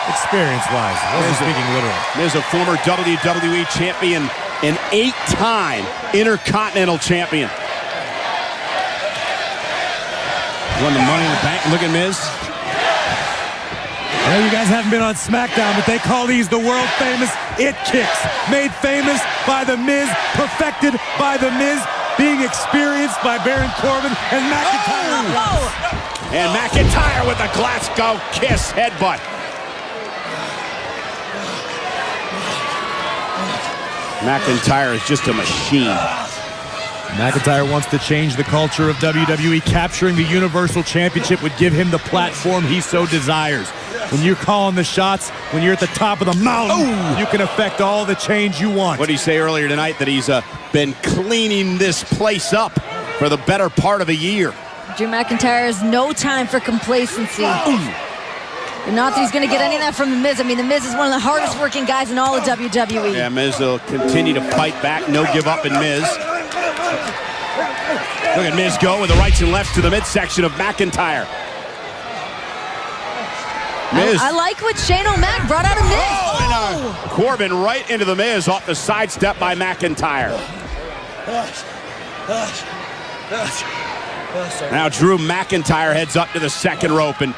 Experience-wise, I wasn't speaking literal. Miz, a former WWE champion, an 8-time Intercontinental champion. Won the Money in the Bank. Look at Miz. I know you guys haven't been on SmackDown, but they call these the world-famous it kicks. Made famous by The Miz, perfected by The Miz, being experienced by Baron Corbin and McIntyre. Oh. And McIntyre with a Glasgow kiss headbutt. McIntyre is just a machine. McIntyre wants to change the culture of WWE. Capturing the Universal Championship would give him the platform he so desires. When you're calling the shots, when you're at the top of the mountain, you can affect all the change you want. What did he say earlier tonight? That he's been cleaning this place up for the better part of a year. Drew McIntyre has no time for complacency. And not that he's going to get any of that from The Miz. I mean, The Miz is one of the hardest working guys in all of WWE. Yeah, Miz will continue to fight back. No give up in Miz. Look at Miz go with the rights and lefts to the midsection of McIntyre. Miz. I like what Shane O'Mac brought out of Miz. Corbin right into the Miz off the sidestep by McIntyre. Now Drew McIntyre heads up to the second rope, and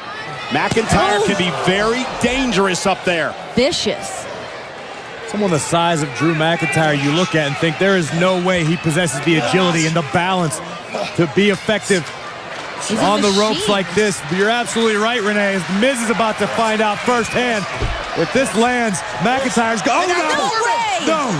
McIntyre can be very dangerous up there. Vicious. Someone the size of Drew McIntyre you look at and think there is no way he possesses the agility and the balance to be effective on the ropes like this. But you're absolutely right, Renee. As The Miz is about to find out firsthand. If this lands, McIntyre's going. No!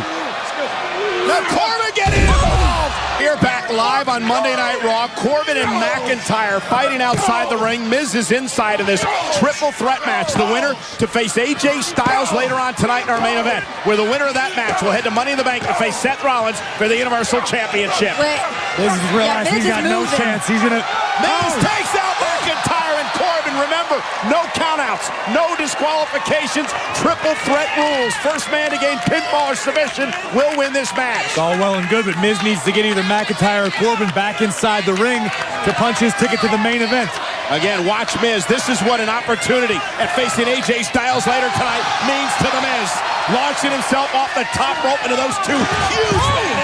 Now Corbin getting involved. Here back live on Monday Night Raw. Corbin and McIntyre fighting outside the ring. Miz is inside of this triple threat match. The winner to face AJ Styles later on tonight in our main event, where the winner of that match will head to Money in the Bank to face Seth Rollins for the Universal Championship. Wait. Miz has realized he's got no chance. He's gonna. Miz takes out McIntyre and Corbin. Remember, no countouts, no disqualifications, triple threat rules. First man to gain pinfall or submission will win this match. It's all well and good, but Miz needs to get either McIntyre or Corbin back inside the ring to punch his ticket to the main event. Again, watch Miz. This is what an opportunity at facing AJ Styles later tonight means to the Miz. Launching himself off the top rope into those two huge men.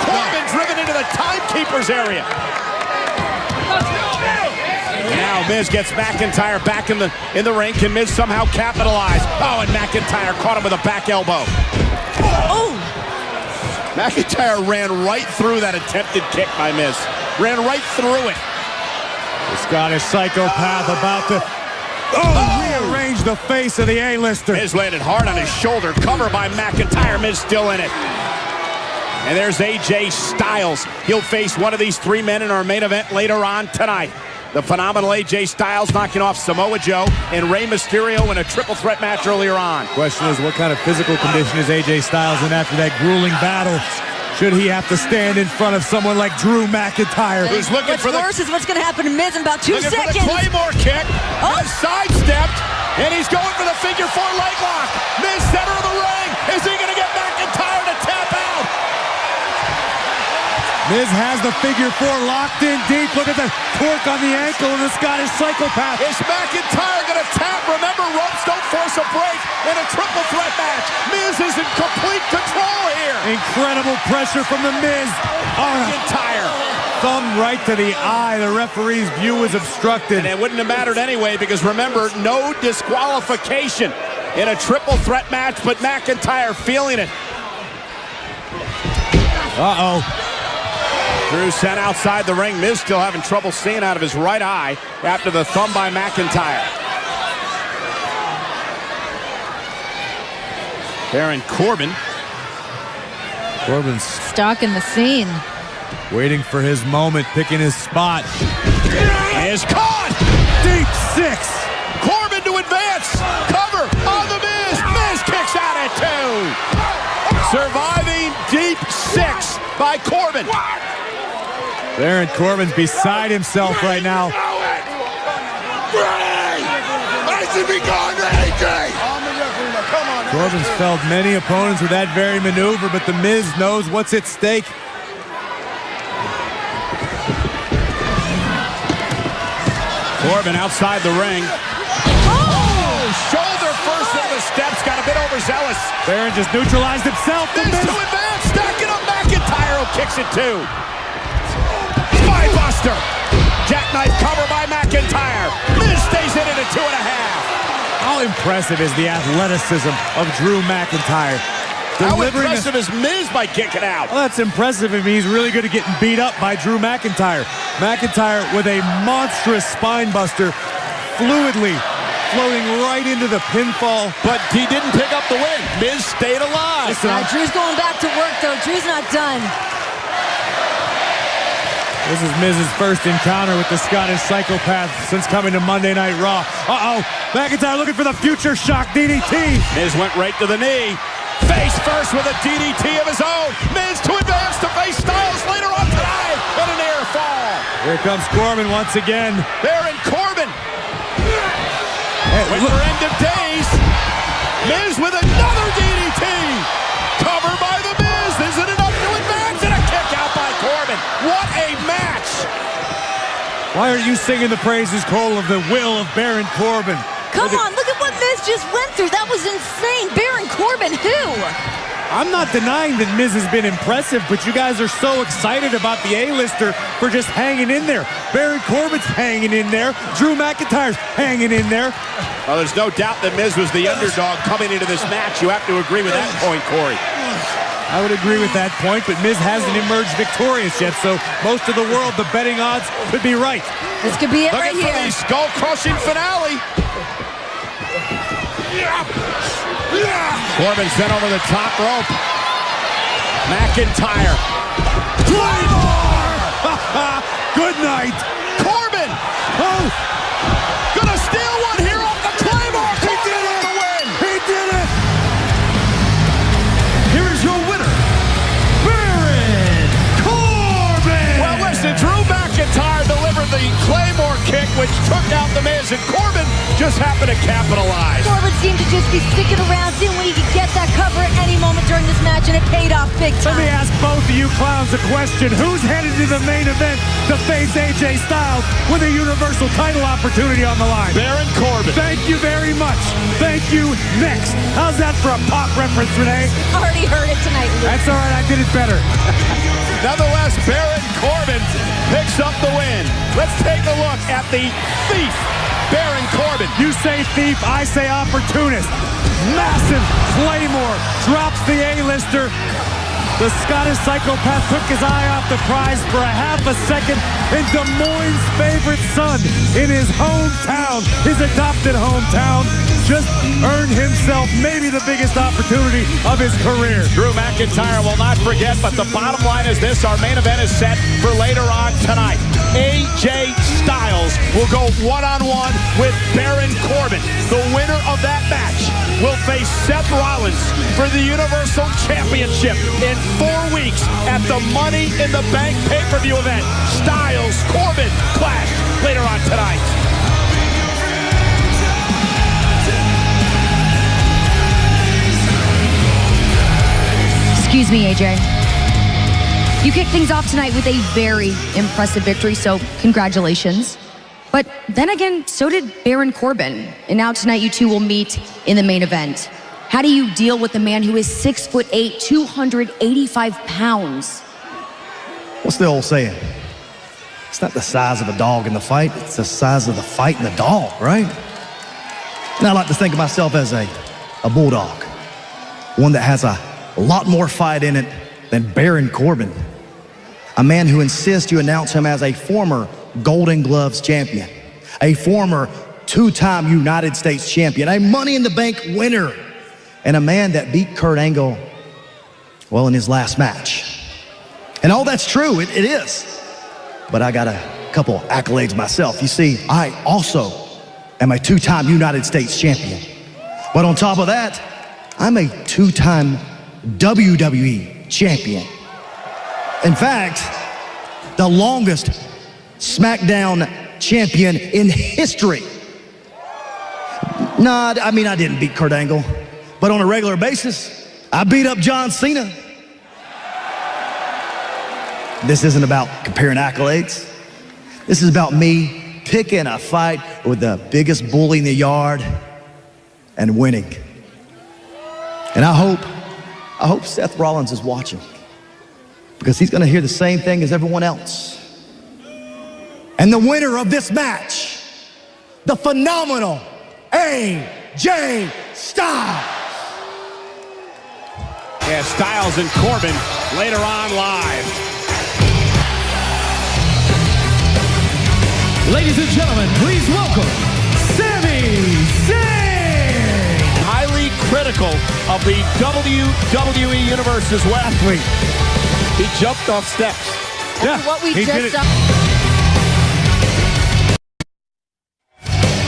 Corbin driven into the timekeeper's area. Now Miz gets McIntyre back in the ring. Can Miz somehow capitalize? Oh, and McIntyre caught him with a back elbow. Oh! McIntyre ran right through that attempted kick by Miz. Ran right through it. The Scottish psychopath about to rearrange the face of the A-lister. Miz landed hard on his shoulder. Cover by McIntyre. Miz still in it. And there's AJ Styles. He'll face one of these three men in our main event later on tonight. The phenomenal AJ Styles knocking off Samoa Joe and Rey Mysterio in a triple threat match earlier on. Question is, what kind of physical condition is AJ Styles in after that grueling battle? Should he have to stand in front of someone like Drew McIntyre? Who's looking for What's worse is what's going to happen to Miz in about 2 seconds. For the Claymore kick. Sidestepped, and he's going for the figure 4 leg lock. Miz center of the ring. Is he going to get McIntyre to tap out? Miz has the figure 4 locked in deep. Look at the torque on the ankle of the Scottish psychopath. Is McIntyre going to tap? Remember, ropes don't force a break in a triple threat match. Miz is in complete control here. Incredible pressure from the Miz. McIntyre thumb right to the eye. The referee's view was obstructed. And it wouldn't have mattered anyway because remember, no disqualification in a triple threat match, but McIntyre feeling it. Uh-oh. Drew sent outside the ring. Miz still having trouble seeing out of his right eye after the thumb by McIntyre. Baron Corbin. Corbin's stuck in the scene. Waiting for his moment, picking his spot. Is caught! Deep 6. Corbin to advance. Cover on the Miz. Miz kicks out at 2. Surviving deep 6 by Corbin. Baron Corbin's beside himself right now. Corbin's felled many opponents with that very maneuver, but the Miz knows what's at stake. Corbin outside the ring. Oh! Shoulder first into the steps, got a bit overzealous. Baron just neutralized himself. Miz to advance, stacking up McIntyre, who kicks it too. Spinebuster. Jackknife cover by McIntyre. Miz stays in it at 2.5. How impressive is the athleticism of Drew McIntyre? How impressive is Miz by kicking out? Well, that's impressive. I mean, he's really good at getting beat up by Drew McIntyre. McIntyre with a monstrous spine buster, fluidly floating right into the pinfall. But he didn't pick up the win. Miz stayed alive. Drew's going back to work, though. Drew's not done. This is Miz's first encounter with the Scottish Psychopath since coming to Monday Night Raw. Uh-oh, McIntyre looking for the future shock DDT. Miz went right to the knee. Face first with a DDT of his own. Miz to advance to face Styles later on tonight. And a near fall. Here comes Corbin once again. Baron Corbin. Wait for end of days. Miz with another DDT. Cover by the Miz. Isn't enough to advance. And a kick out by Corbin. What a match. Why aren't you singing the praises, Cole, of the will of Baron Corbin? Come on, look at what Miz just went through. That was insane. Baron Corbin, who? I'm not denying that Miz has been impressive, but you guys are so excited about the A-lister for just hanging in there. Baron Corbin's hanging in there. Drew McIntyre's hanging in there. Well, there's no doubt that Miz was the underdog coming into this match. You have to agree with that point, Corey. I would agree with that point, but Miz hasn't emerged victorious yet, so most of the world, the betting odds could be right. This could be it right here. Looking for the skull-crushing finale. Corbin sent over the top rope. McIntyre. Claymore! Good night. Corbin. Oh! Gonna steal one here off the Claymore. He did it. The win. He did it. Here is your winner, Baron Corbin. Well, listen, Drew McIntyre delivered the Claymore kick, which took out the Miz, and Corbin just happened to capitalize. Corbin seemed to just be sticking around, seeing when he could get that cover at any moment during this match, and it paid off big time. Let me ask both of you clowns a question. Who's headed to the main event to face AJ Styles with a Universal title opportunity on the line? Baron Corbin. Thank you very much. Thank you. Next. How's that for a pop reference, Renee? Already heard it tonight, Luke. That's all right. I did it better. Nonetheless, Baron Corbin picks up the win. Let's take a look at the thief, Baron Corbin. You say thief, I say opportunist. Massive Claymore drops the A-lister. The Scottish Psychopath took his eye off the prize for a half a second, and Des Moines' favorite son in his hometown, his adopted hometown, just earned himself maybe the biggest opportunity of his career. Drew McIntyre will not forget, but the bottom line is this. Our main event is set for later on tonight. AJ Styles will go one-on-one with Baron Corbin. The winner of that match will face Seth Rollins for the Universal Championship in 4 weeks at the Money in the Bank pay-per-view event. Styles, Corbin clash later on tonight. Excuse me, AJ. You kicked things off tonight with a very impressive victory, so congratulations. But then again, so did Baron Corbin. And now tonight you two will meet in the main event. How do you deal with a man who is 6'8", 285 pounds? What's the old saying? It's not the size of a dog in the fight, it's the size of the fight in the dog, right? And I like to think of myself as a bulldog, one that has a lot more fight in it than Baron Corbin, a man who insists you announce him as a former Golden Gloves champion, a former two-time United States champion, a Money in the Bank winner, and a man that beat Kurt Angle, well, in his last match. And all that's true, it is. But I got a couple accolades myself. You see, I also am a two-time United States champion. But on top of that, I'm a two-time WWE champion. In fact, the longest SmackDown champion in history. Nah, I mean, I didn't beat Kurt Angle, but on a regular basis, I beat up John Cena. This isn't about comparing accolades. This is about me picking a fight with the biggest bully in the yard and winning. And I hope Seth Rollins is watching, because he's gonna hear the same thing as everyone else. And the winner of this match, the phenomenal AJ Styles. Yeah, Styles and Corbin later on live. Ladies and gentlemen, please welcome Sami Zayn. Highly critical of the WWE Universe as well. Athlete. He jumped off steps. Yeah, What we he did just it.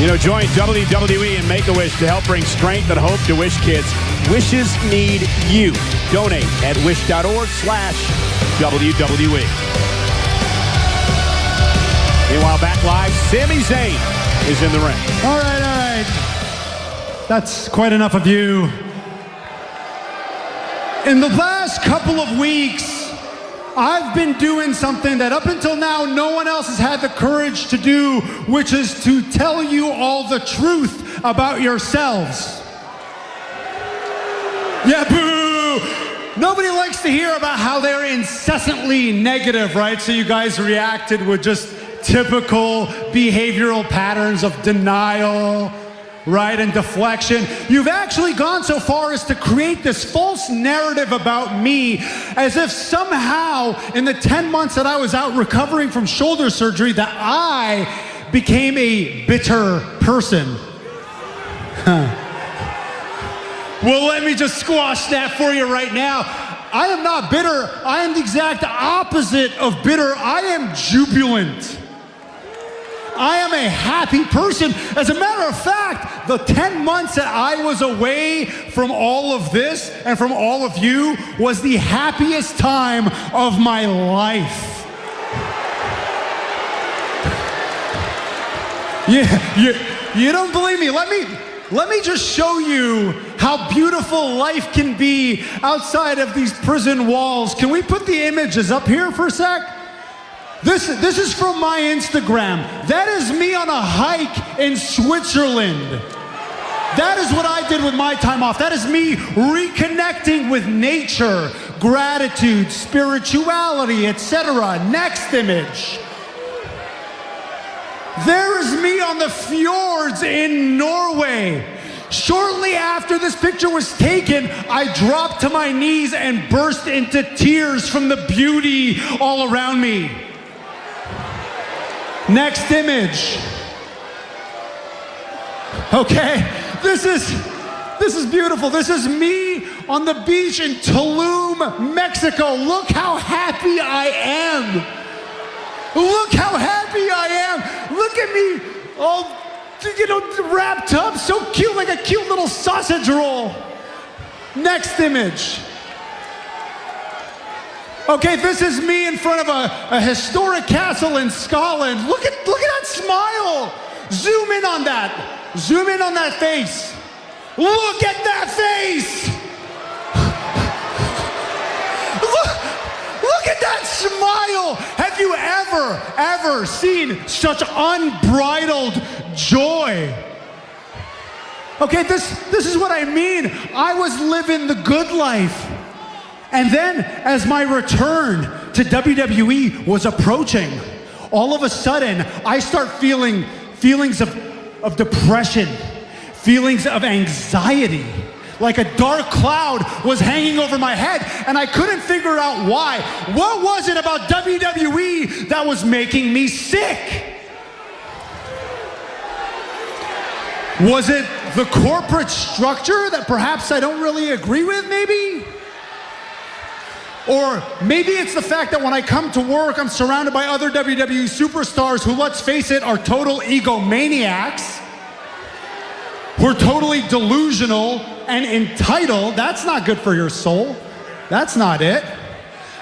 You know, join WWE and Make-A-Wish to help bring strength and hope to Wish kids. Wishes need you. Donate at wish.org/WWE. Meanwhile, back live, Sami Zayn is in the ring. All right. That's quite enough of you. In the last couple of weeks, I've been doing something that up until now no one else has had the courage to do, which is to tell you all the truth about yourselves. Yeah, boo! Nobody likes to hear about how they're incessantly negative, right? So you guys reacted with just typical behavioral patterns of denial, right, and deflection. You've actually gone so far as to create this false narrative about me, as if somehow in the 10 months that I was out recovering from shoulder surgery that I became a bitter person. Well, let me just squash that for you right now. I am not bitter. I am the exact opposite of bitter. I am jubilant. I am a happy person. As a matter of fact, the 10 months that I was away from all of this and from all of you was the happiest time of my life. You don't believe me? Let me just show you how beautiful life can be outside of these prison walls. Can we put the images up here for a sec? This is from my Instagram. That is me on a hike in Switzerland. That is what I did with my time off. That is me reconnecting with nature, gratitude, spirituality, etc. Next image. There is me on the fjords in Norway. Shortly after this picture was taken, I dropped to my knees and burst into tears from the beauty all around me. Next image. Okay, this is beautiful. This is me on the beach in Tulum, Mexico. Look how happy I am. Look how happy I am. Look at me, all, wrapped up, so cute, like a cute little sausage roll. Next image. Okay, this is me in front of a historic castle in Scotland. Look at that smile. Zoom in on that. Zoom in on that face. Look at that face. Look at that smile. Have you ever seen such unbridled joy? Okay, this is what I mean. I was living the good life. And then, as my return to WWE was approaching, all of a sudden, I start feeling feelings of depression, feelings of anxiety. Like a dark cloud was hanging over my head, and I couldn't figure out why. What was it about WWE that was making me sick? Was it the corporate structure that perhaps I don't really agree with, maybe? Or maybe it's the fact that when I come to work, I'm surrounded by other WWE superstars who, let's face it, are total egomaniacs. We're totally delusional and entitled. That's not good for your soul. That's not it.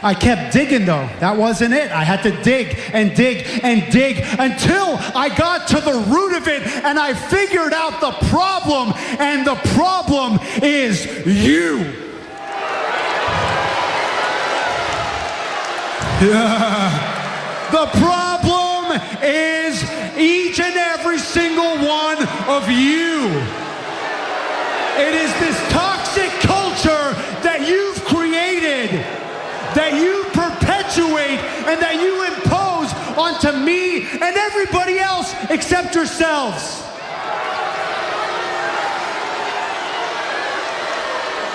I kept digging though. That wasn't it. I had to dig and dig and dig until I got to the root of it and I figured out the problem, and the problem is you. The problem is each and every single one of you. It is this toxic culture that you've created, that you perpetuate, and that you impose onto me and everybody else except yourselves.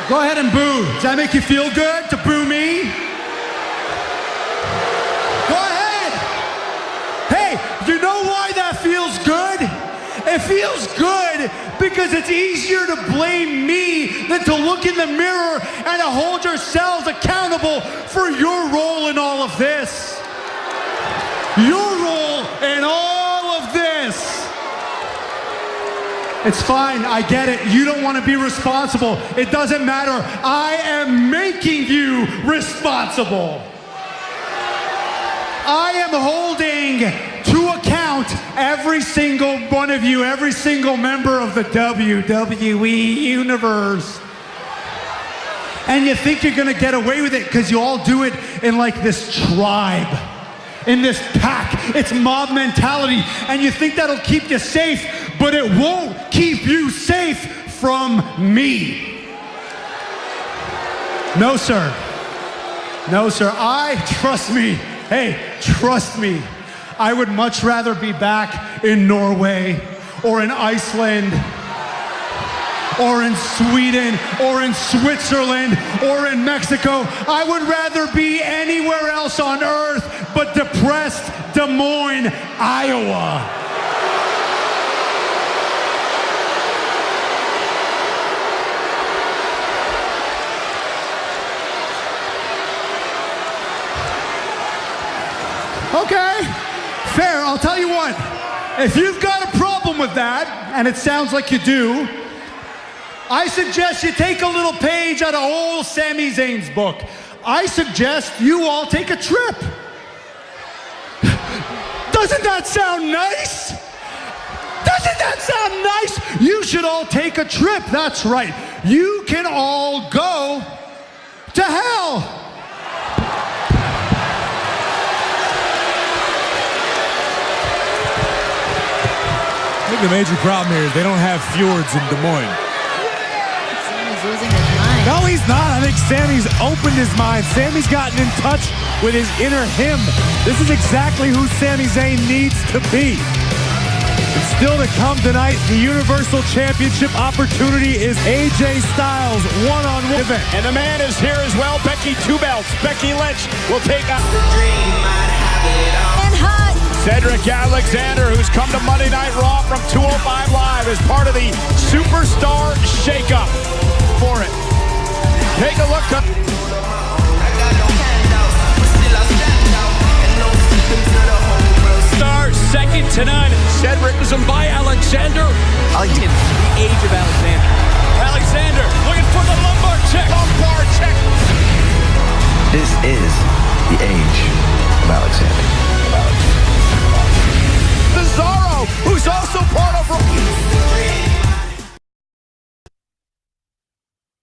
Go ahead and boo. Does that make you feel good to boo me? Go ahead. Hey, you know why that feels good? It feels good because it's easier to blame me than to look in the mirror and to hold yourselves accountable for your role in all of this. Your role in all of this. It's fine, I get it. You don't want to be responsible. It doesn't matter. I am making you responsible. I am holding to account every single one of you, every single member of the WWE universe. And you think you're gonna get away with it because you all do it in like this tribe, in this pack. It's mob mentality, and you think that'll keep you safe, but it won't keep you safe from me. No, sir. No, sir. Trust me. Hey, trust me. I would much rather be back in Norway or in Iceland or in Sweden or in Switzerland or in Mexico. I would rather be anywhere else on earth but depressed Des Moines, Iowa. Okay, fair. I'll tell you what. If you've got a problem with that, and it sounds like you do, I suggest you take a little page out of old Sami Zayn's book. I suggest you all take a trip. Doesn't that sound nice? Doesn't that sound nice? You should all take a trip. That's right. You can all go to hell. I think the major problem here is they don't have fjords in Des Moines. Sami's losing his mind. No, he's not. I think Sami's opened his mind. Sami's gotten in touch with his inner him. This is exactly who Sami Zayn needs to be. And still to come tonight, the Universal Championship opportunity is AJ Styles' one-on-one event. And the man is here as well. Becky, 2 belts. Becky Lynch will take on And hot. Cedric Alexander, who's come to Monday Night Raw from 205 Live as part of the Superstar Shakeup for it. Take a look. Star second to none. Cedric By Alexander. The age of Alexander. Alexander looking for the lumbar check. Lumbar check. This is the age of Alexander. Cesaro, who's also part of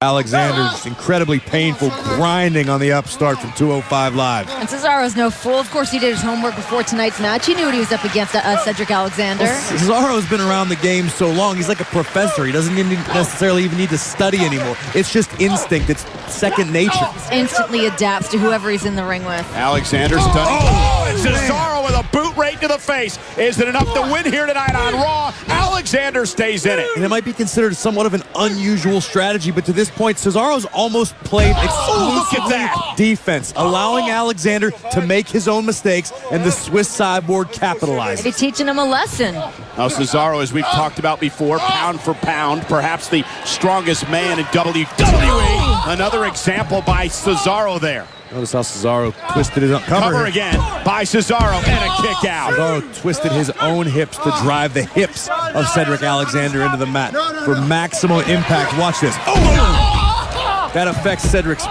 Alexander's incredibly painful grinding on the upstart from 205 Live. And Cesaro's no fool. Of course, he did his homework before tonight's match. He knew what he was up against, Cedric Alexander. Well, Cesaro's been around the game so long. He's like a professor. He doesn't necessarily even need to study anymore. It's just instinct. It's second nature. Instantly adapts to whoever he's in the ring with. Alexander's done. Oh, and Cesaro with a a boot right to the face. Is it enough to win here tonight on Raw? Alexander stays in it. And it might be considered somewhat of an unusual strategy, but to this point, Cesaro's almost played exclusively defense, allowing Alexander to make his own mistakes, and the Swiss Cyborg capitalized. Maybe teaching him a lesson. Now Cesaro, as we've talked about before, pound for pound, perhaps the strongest man in WWE. Another example by Cesaro there. Notice how Cesaro twisted his own cover again by Cesaro, and a kick out. Cesaro twisted his own hips to drive the hips of Cedric Alexander into the mat for maximum impact. Watch this. Oh! That affects Cedric's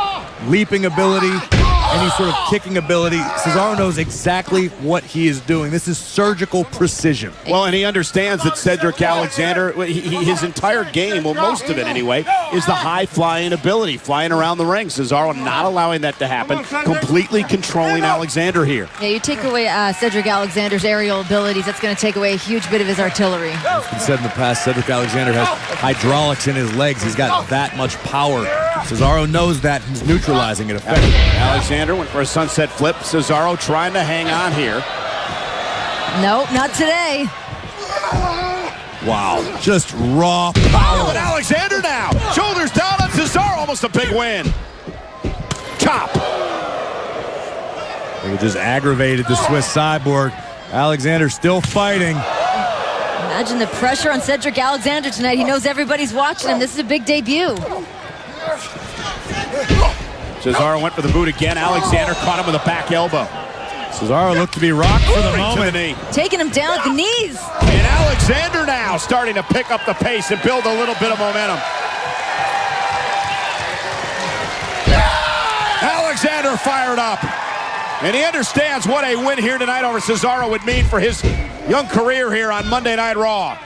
leaping ability, any sort of kicking ability. Cesaro knows exactly what he is doing. This is surgical precision. Well, and he understands that Cedric Alexander, his entire game, well, most of it anyway, is the high-flying ability, flying around the ring. Cesaro not allowing that to happen, completely controlling Alexander here. Yeah, you take away Cedric Alexander's aerial abilities, that's going to take away a huge bit of his artillery. It's been said in the past, Cedric Alexander has hydraulics in his legs. He's got that much power. Cesaro knows that, and he's neutralizing it effectively. Alexander went for a sunset flip. Cesaro trying to hang on here. Nope, not today. Wow, just raw power. And Alexander now, shoulders down on Cesaro, almost a big win. Chop. He just aggravated the Swiss Cyborg. Alexander still fighting. Imagine the pressure on Cedric Alexander tonight. He knows everybody's watching him. This is a big debut. Cesaro went for the boot again. Alexander caught him with a back elbow. Cesaro looked to be rocked for the moment. Taking him down at the knees. And Alexander now starting to pick up the pace and build a little bit of momentum. Alexander fired up. And he understands what a win here tonight over Cesaro would mean for his young career here on Monday Night Raw.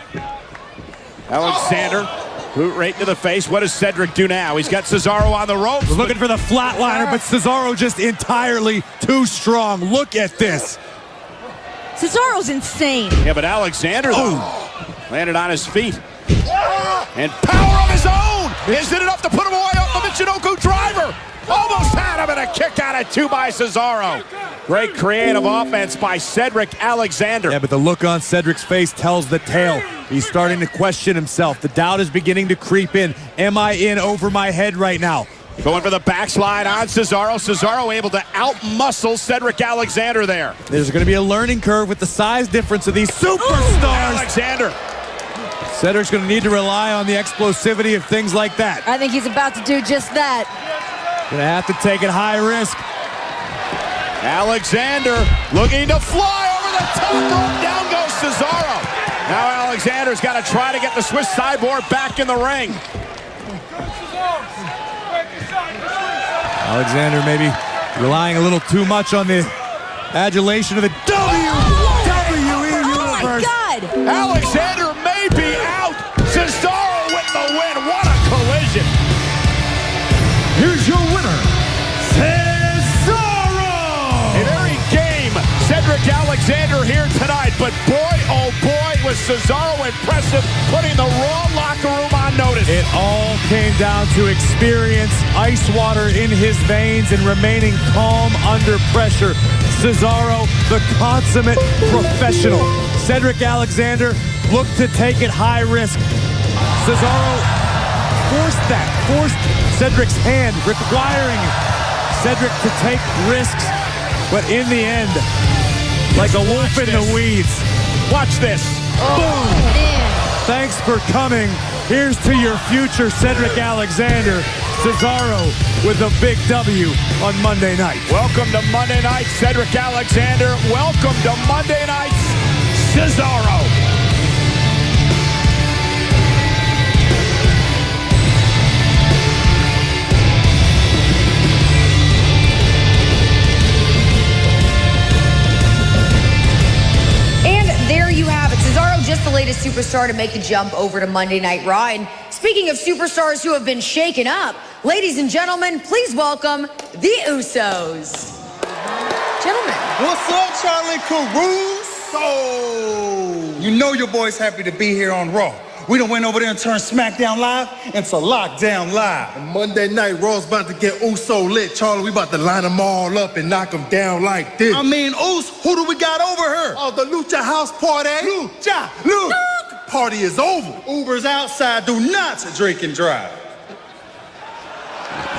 Alexander, boot right to the face. What does Cedric do now? He's got Cesaro on the ropes. Looking for the flatliner, but Cesaro just entirely too strong. Look at this. Cesaro's insane. Yeah, but Alexander, though, landed on his feet. And power of his own! Is it enough to put him away off the Michinoku driver? Almost had him, and a kick out at two by Cesaro. Great creative offense by Cedric Alexander. Yeah, but the look on Cedric's face tells the tale. He's starting to question himself. The doubt is beginning to creep in. Am I in over my head right now? Going for the backslide on Cesaro. Cesaro able to out-muscle Cedric Alexander there. There's going to be a learning curve with the size difference of these superstars. Alexander. Cedric's going to need to rely on the explosivity of things like that. I think he's about to do just that. Going to have to take it high risk. Alexander looking to fly over the top rope. Down goes Cesaro. Now Alexander's got to try to get the Swiss Cyborg back in the ring. Alexander maybe relying a little too much on the adulation of the WWE Universe. Oh my God! Alexander may be out. Cesaro with the win. What a collision. Here's your winner, Cesaro! A very game Cedric Alexander here tonight, but boy, oh boy, was Cesaro impressive, putting the Raw locker room on notice. It all came down to experience, ice water in his veins, and remaining calm under pressure. Cesaro, the consummate professional. Cedric Alexander looked to take it high risk. Cesaro forced Cedric's hand, requiring Cedric to take risks, but in the end, like a wolf in the weeds. Watch this. Boom! Man. Thanks for coming. Here's to your future, Cedric Alexander. Cesaro with a big W on Monday night. Welcome to Monday Night, Cedric Alexander. Welcome to Monday Night, Cesaro. Just the latest superstar to make the jump over to Monday Night Raw. And speaking of superstars who have been shaken up, ladies and gentlemen, please welcome the Usos. Gentlemen. What's up, Charlie Caruso? You know your boy's happy to be here on Raw. We done went over there and turned SmackDown Live into Lockdown Live. And Monday night, Raw's about to get Uso lit. Charlie, we about to line them all up and knock them down like this. I mean, who do we got over here? Oh, the Lucha House Party. Lucha. Party is over. Uber's outside, do not drink and drive.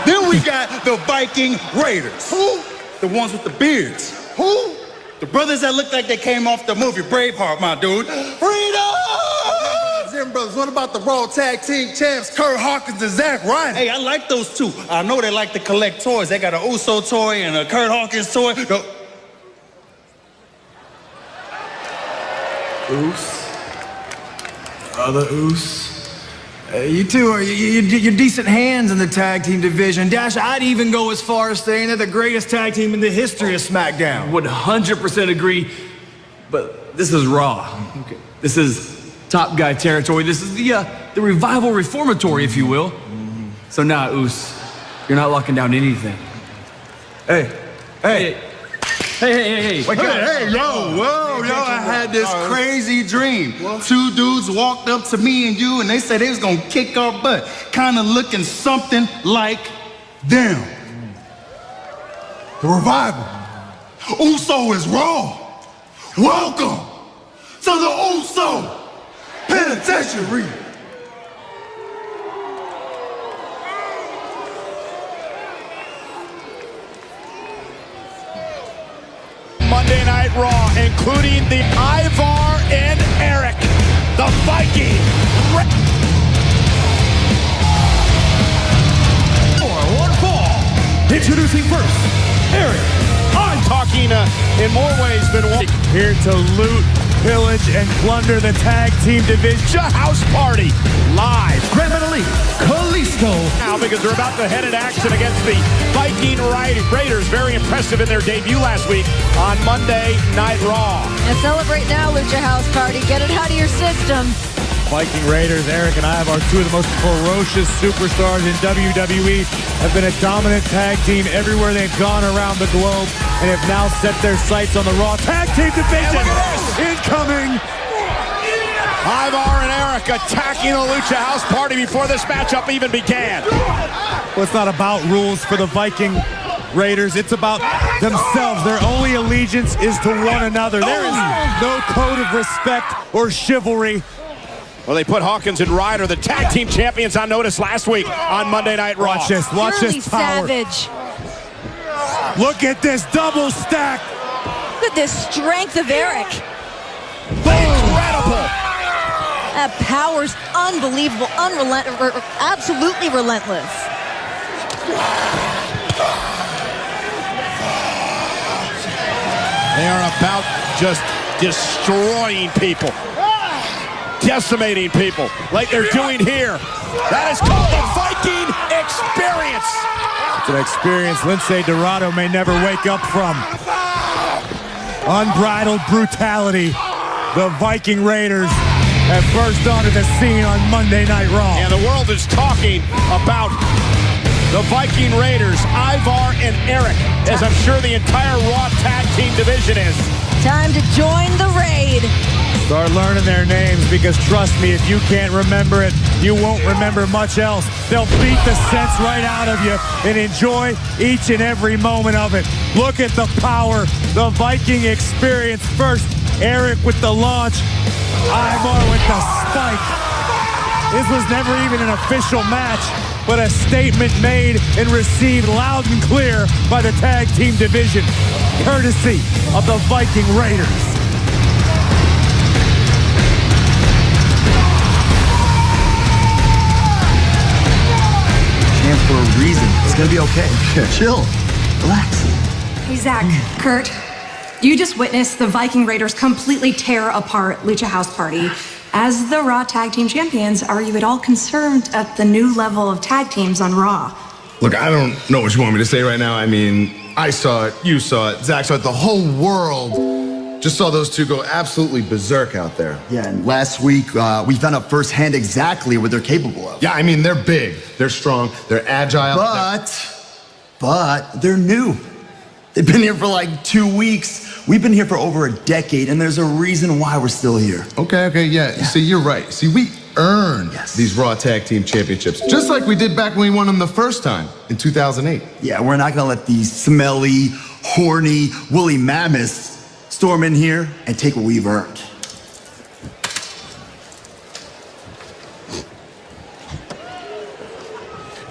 Then we got the Viking Raiders. Who? The ones with the beards. Who? The brothers that look like they came off the movie Braveheart, my dude. Freedom! Them brothers, what about the Raw Tag Team Champs, Kurt Hawkins and Zack Ryder? Hey, I like those two. I know they like to collect toys. They got a Uso toy and a Kurt Hawkins toy. Oos. Other Oos. You two are you're decent hands in the tag team division. Dash, I'd even go as far as saying they're the greatest tag team in the history of SmackDown. 100% agree, but this is Raw. Okay. This is top guy territory. This is the revival reformatory, if you will. So nah, Oos, you're not locking down anything. Hey. Wait, Hey, I had this crazy dream. Two dudes walked up to me and you, and they said they was gonna kick our butt, kind of looking something like them. The Revival. Uso is Raw. Welcome to the Uso Penitentiary. Monday Night Raw, including the Ivar and Eric, the Viking. One fall. Introducing first, Eric. I'm talking in more ways than one. Here to loot, pillage, and plunder the tag team division. House Party live. Grand Elite, Kalisto. Now because they're about to head in action against the Viking Raiders. Very impressive in their debut last week on Monday Night Raw. And celebrate now, Lucha House Party. Get it out of your system. Viking Raiders, Eric and Ivar, two of the most ferocious superstars in WWE, have been a dominant tag team everywhere they've gone around the globe and have now set their sights on the Raw Tag Team Division. Incoming! Ivar and Eric attacking the Lucha House Party before this matchup even began. Well, it's not about rules for the Viking Raiders. It's about themselves. Their only allegiance is to one another. There is no code of respect or chivalry. Well, they put Hawkins and Ryder, the tag team champions, on notice last week on Monday Night Raw. Watch this power. Savage. Look at this double stack. Look at this strength of Eric. Incredible. That power's unbelievable, absolutely relentless. They are about just destroying people. Decimating people like they're doing here. That is called the Viking Experience. It's an experience Lince Dorado may never wake up from. Unbridled brutality. The Viking Raiders have burst onto the scene on Monday Night Raw. And the world is talking about the Viking Raiders, Ivar and Eric, as I'm sure the entire Raw Tag Team division is. Time to join the raid. Start learning their names, because trust me, if you can't remember it, you won't remember much else. They'll beat the sense right out of you and enjoy each and every moment of it. Look at the power, the Viking Experience first. Eric with the launch, Ivar with the spike. This was never even an official match, but a statement made and received loud and clear by the tag team division, courtesy of the Viking Raiders. For a reason. It's gonna be okay. Chill. Relax. Hey, Zach, Kurt, you just witnessed the Viking Raiders completely tear apart Lucha House Party. As the Raw Tag Team Champions, are you at all concerned at the new level of tag teams on Raw? Look, I don't know what you want me to say right now. I mean, I saw it, you saw it, Zach saw it, the whole world just saw those two go absolutely berserk out there. Yeah, and last week, we found out firsthand exactly what they're capable of. Yeah, I mean, they're big, they're strong, they're agile. But they're new. They've been here for like 2 weeks. We've been here for over a decade, and there's a reason why we're still here. Okay, yeah. See, you're right. See, earn these Raw Tag Team Championships, just like we did back when we won them the first time in 2008. Yeah, we're not gonna let these smelly, horny, woolly mammoths storm in here and take what we've earned.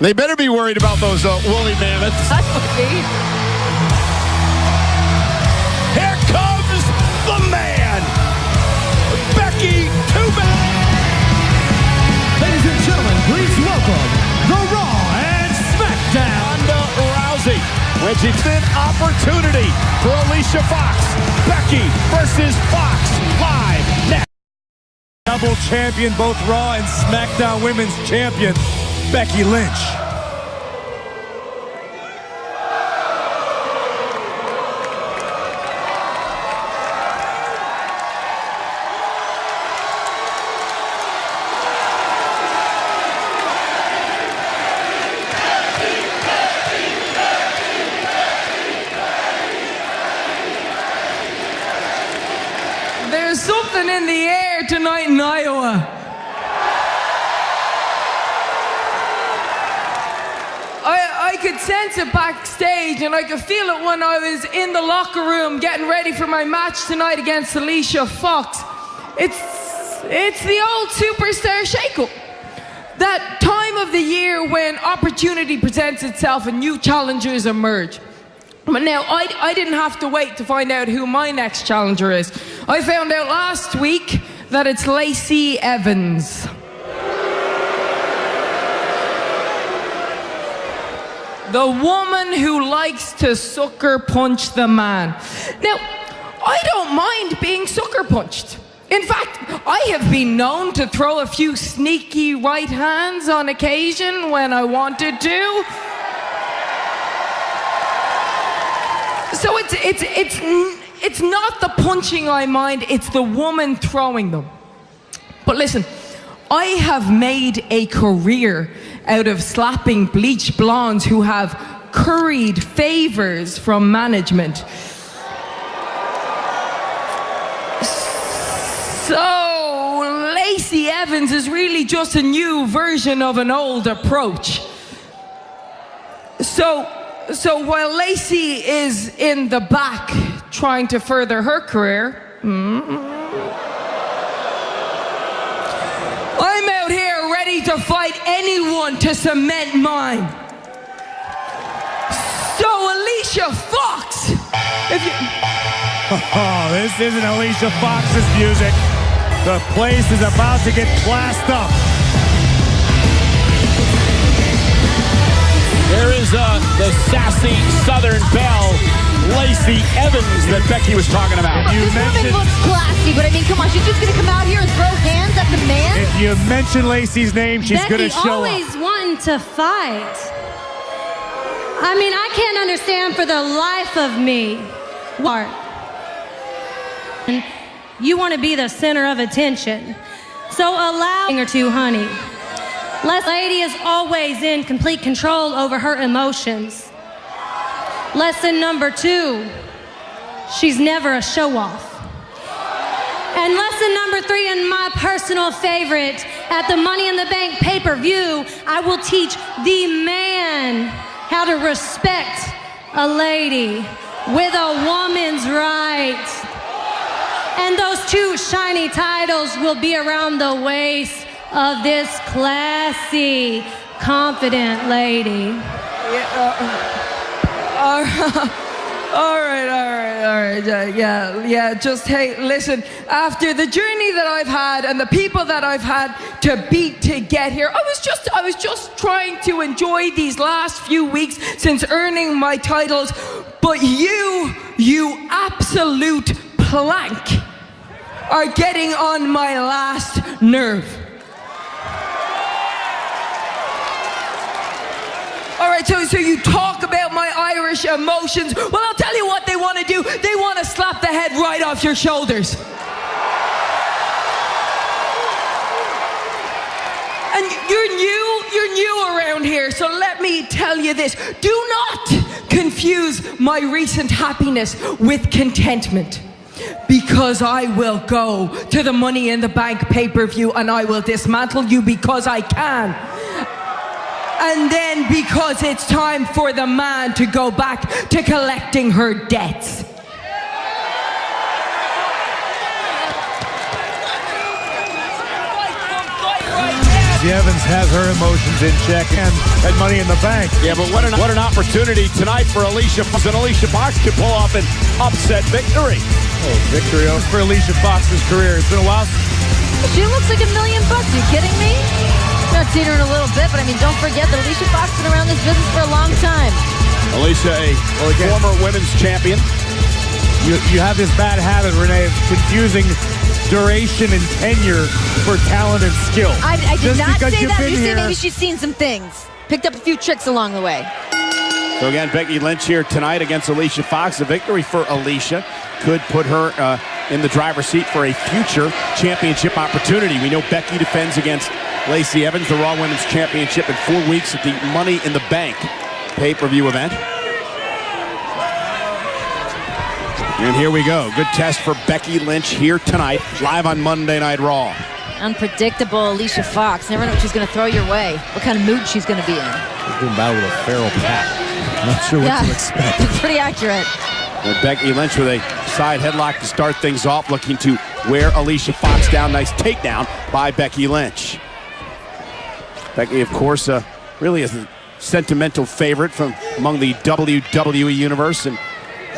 They better be worried about those woolly mammoths. That would be. Here comes the man, Becky Two-Back. Ladies and gentlemen, please welcome the Raw and SmackDown. Ronda Rousey, which is an opportunity for Alicia Fox. Becky versus Fox, live next. Double champion, both Raw and SmackDown Women's Champion, Becky Lynch. There's something in the air tonight in Iowa. I could sense it backstage, and I could feel it when I was in the locker room getting ready for my match tonight against Alicia Fox. It's the old superstar shake-up. That time of the year when opportunity presents itself and new challengers emerge. But now, I didn't have to wait to find out who my next challenger is. I found out last week that it's Lacey Evans. The woman who likes to sucker punch the man. Now, I don't mind being sucker punched. In fact, I have been known to throw a few sneaky right hands on occasion when I wanted to. So it's not the punching I mind, it's the woman throwing them. But listen, I have made a career out of slapping bleached blondes who have curried favors from management. So Lacey Evans is really just a new version of an old approach. So while Lacey is in the back trying to further her career, I'm out here ready to fight anyone to cement mine. So Alicia Fox, if you... Oh, this isn't Alicia Fox's music. The place is about to get classed up. There is the sassy Southern belle, Lacey Evans, that Becky was talking about. This woman looks classy, but I mean, come on, she's just gonna come out here and throw hands at the man? If you mention Lacey's name, she's gonna show up. Becky always wanting to fight. I mean, I can't understand for the life of me. You want to be the center of attention. So allow her to, honey. Lady is always in complete control over her emotions. Lesson number 2, she's never a show-off. And lesson number 3, and my personal favorite, at the Money in the Bank pay-per-view, I will teach the man how to respect a lady with a woman's rights. And those 2 shiny titles will be around the waist of this classy, confident lady. All right. Yeah, just, hey, listen, after the journey that I've had and the people that I've had to beat to get here, I was just trying to enjoy these last few weeks since earning my titles, but you absolute plank are getting on my last nerve. All right, so you talk about my Irish emotions. Well, I'll tell you what they want to do. They want to slap the head right off your shoulders. And you're new around here, so let me tell you this. Do not confuse my recent happiness with contentment. Because because I will go to the Money in the Bank pay-per-view and I will dismantle you because I can. And then because it's time for the man to go back to collecting her debts. Evans has her emotions in check and Money in the Bank. Yeah, but what an opportunity tonight for Alicia Fox. And Alicia Fox could pull off an upset victory. Oh, victory for Alicia Fox's career. It's been a while. She looks like $1 million. Are you kidding me? I've not seen her in a little bit, but I mean, don't forget that Alicia Fox has been around this business for a long time. Alicia, a former women's champion. You have this bad habit, Renee, of confusing duration and tenure for talent and skill. I did not say that. You Here, say maybe she's seen some things. Picked up a few tricks along the way. So again, Becky Lynch here tonight against Alicia Fox. A victory for Alicia could put her in the driver's seat for a future championship opportunity. We know Becky defends against Lacey Evans, the Raw Women's Championship, in 4 weeks at the Money in the Bank pay-per-view event. And here we go. Good test for Becky Lynch here tonight, live on Monday Night Raw. Unpredictable Alicia Fox. Never know what she's going to throw your way. What kind of mood she's going to be in. She's doing battle with a feral cat. Not sure what to expect. Pretty accurate. And Becky Lynch with a side headlock to start things off, looking to wear Alicia Fox down. Nice takedown by Becky Lynch. Becky, of course, really is a sentimental favorite from among the WWE Universe, and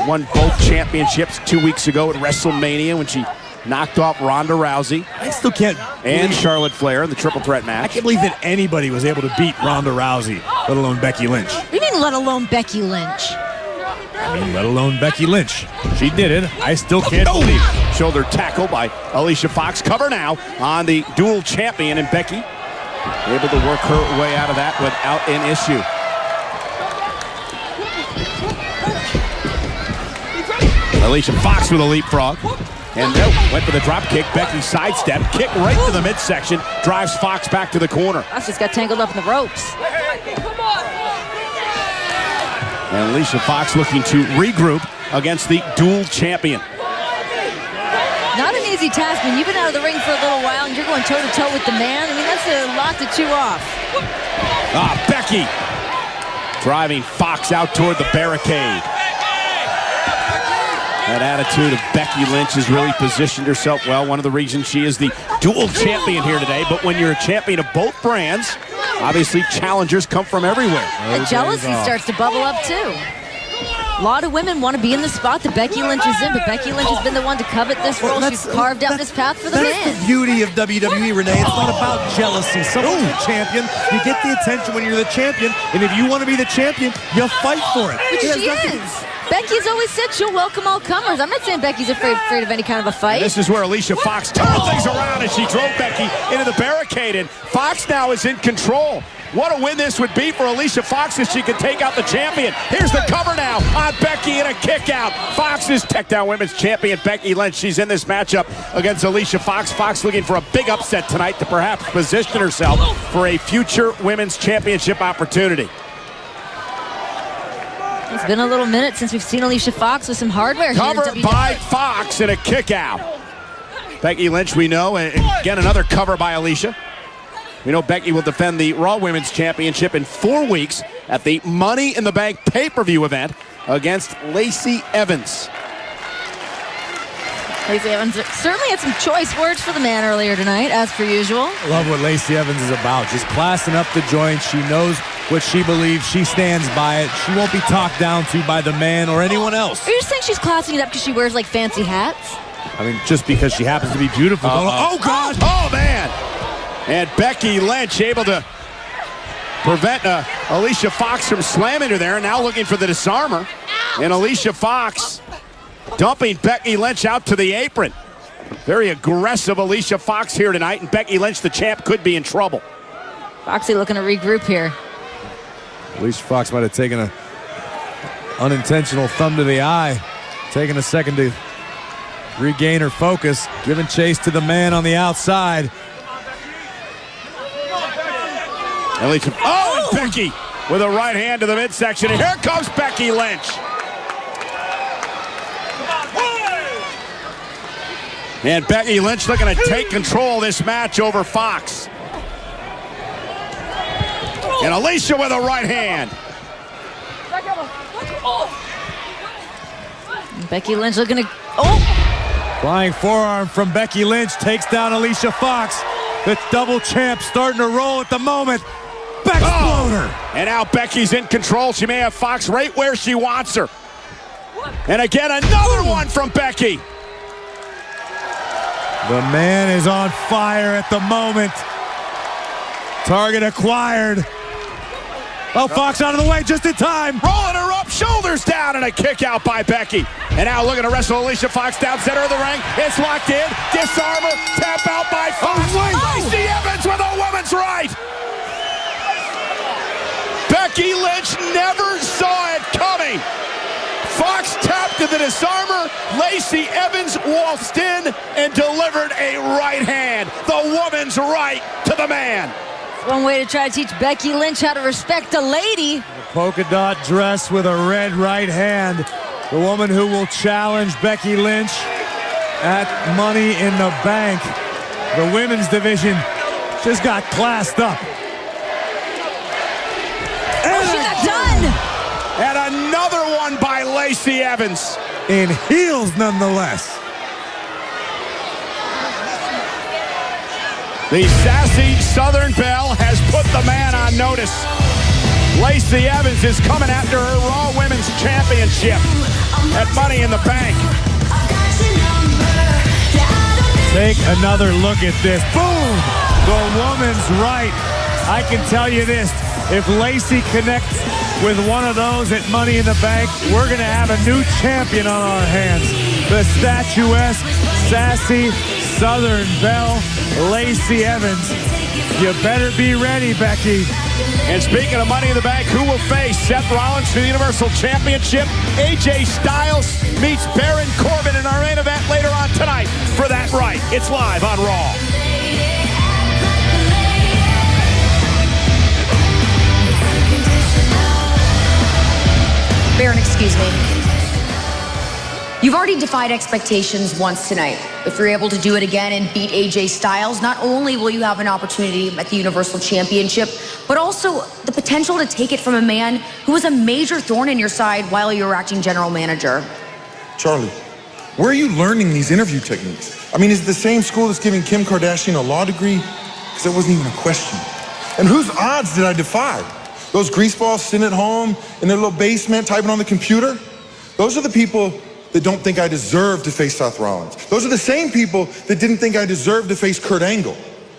won both championships 2 weeks ago at WrestleMania when she knocked off Ronda Rousey. I still can't. And Charlotte Flair in the triple threat match. I can't believe that anybody was able to beat Ronda Rousey, let alone Becky Lynch. What do you mean, let alone Becky Lynch? I mean, let alone Becky Lynch. She did it. I still can't believe it. Shoulder tackle by Alicia Fox. Cover now on the dual champion, and Becky able to work her way out of that without an issue. Alicia Fox with a leapfrog. And no, went for the drop kick. Becky sidestep, kick right to the midsection, drives Fox back to the corner. Fox just got tangled up in the ropes. And Alicia Fox looking to regroup against the dual champion. Not an easy task when you've been out of the ring for a little while and you're going toe-to-toe with the man. I mean, that's a lot to chew off. Becky driving Fox out toward the barricade. That attitude of Becky Lynch has really positioned herself well. One of the reasons she is the dual champion here today. But when you're a champion of both brands, obviously challengers come from everywhere. The jealousy starts to bubble up too. A lot of women want to be in the spot that Becky Lynch is in, but Becky Lynch has been the one to covet this role. She's carved out this path for the man. That's the beauty of WWE, Renee. It's not about jealousy. Someone's the champion. You get the attention when you're the champion, and if you want to be the champion, you fight for it. Which she is. Becky's always said she'll welcome all comers. I'm not saying Becky's afraid of any kind of a fight. And this is where Alicia Fox turned things around as she drove Becky into the barricade, and Fox now is in control. What a win this would be for Alicia Fox if she could take out the champion. Here's the cover now on Becky and a kick out. Fox is takedown women's champion Becky Lynch. She's in this matchup against Alicia Fox. Fox looking for a big upset tonight to perhaps position herself for a future women's championship opportunity. It's been a little minute since we've seen Alicia Fox with some hardware. Cover by Fox and a kick out. Becky Lynch, we know, and again another cover by Alicia. We know Becky will defend the Raw Women's Championship in 4 weeks at the Money in the Bank pay-per-view event against Lacey Evans. Lacey Evans certainly had some choice words for the man earlier tonight, as per usual. I love what Lacey Evans is about. Just classing up the joints. She knows what she believes. She stands by it. She won't be talked down to by the man or anyone else. Are you just saying she's classing it up because she wears, like, fancy hats? I mean, just because she happens to be beautiful. Oh, God. Oh, man. And Becky Lynch able to prevent Alicia Fox from slamming her there. Now looking for the disarmer. And Alicia Fox dumping Becky Lynch out to the apron. Very aggressive Alicia Fox here tonight. And Becky Lynch, the champ, could be in trouble. Foxy looking to regroup here. Alicia Fox might have taken an unintentional thumb to the eye. Taking a second to regain her focus. Giving chase to the man on the outside. And Becky with a right hand to the midsection. And here comes Becky Lynch. And Becky Lynch looking to take control of this match over Fox. And Alicia with a right hand. Becky Lynch looking to... Flying forearm from Becky Lynch takes down Alicia Fox. The double champ starting to roll at the moment. Backsploder. And now Becky's in control. She may have Fox right where she wants her. And again, another one from Becky. The man is on fire at the moment. Target acquired. Oh, Fox out of the way just in time. Rolling her up, shoulders down, and a kick out by Becky. And now looking to wrestle Alicia Fox down center of the ring. It's locked in. Disarm her. Tap out by Fox. Lacey Evans with a woman's right. Becky Lynch never saw it coming. Fox tapped to the disarmer. Lacey Evans waltzed in and delivered a right hand. The woman's right to the man. One way to try to teach Becky Lynch how to respect a lady. The polka dot dress with a red right hand. The woman who will challenge Becky Lynch at Money in the Bank. The women's division just got classed up. And she got done. And another one by Lacey Evans. In heels nonetheless. The sassy Southern Belle has put the man on notice. Lacey Evans is coming after her Raw Women's Championship at Money in the Bank. Take another look at this. Boom! The woman's right. I can tell you this. If Lacey connects with one of those at Money in the Bank, we're going to have a new champion on our hands. The statuesque, sassy Southern Belle, Lacey Evans. You better be ready, Becky. And speaking of Money in the Bank, who will face Seth Rollins for the Universal Championship? AJ Styles meets Baron Corbin in our main event later on tonight. For that right, it's live on Raw. Baron, excuse me. You've already defied expectations once tonight. If you're able to do it again and beat AJ Styles, not only will you have an opportunity at the Universal Championship, but also the potential to take it from a man who was a major thorn in your side while you were acting general manager. Charlie, where are you learning these interview techniques? I mean, is it the same school that's giving Kim Kardashian a law degree? Because that wasn't even a question. And whose odds did I defy? Those greaseballs sitting at home in their little basement typing on the computer? Those are the people that don't think I deserve to face Seth Rollins. Those are the same people that didn't think I deserved to face Kurt Angle.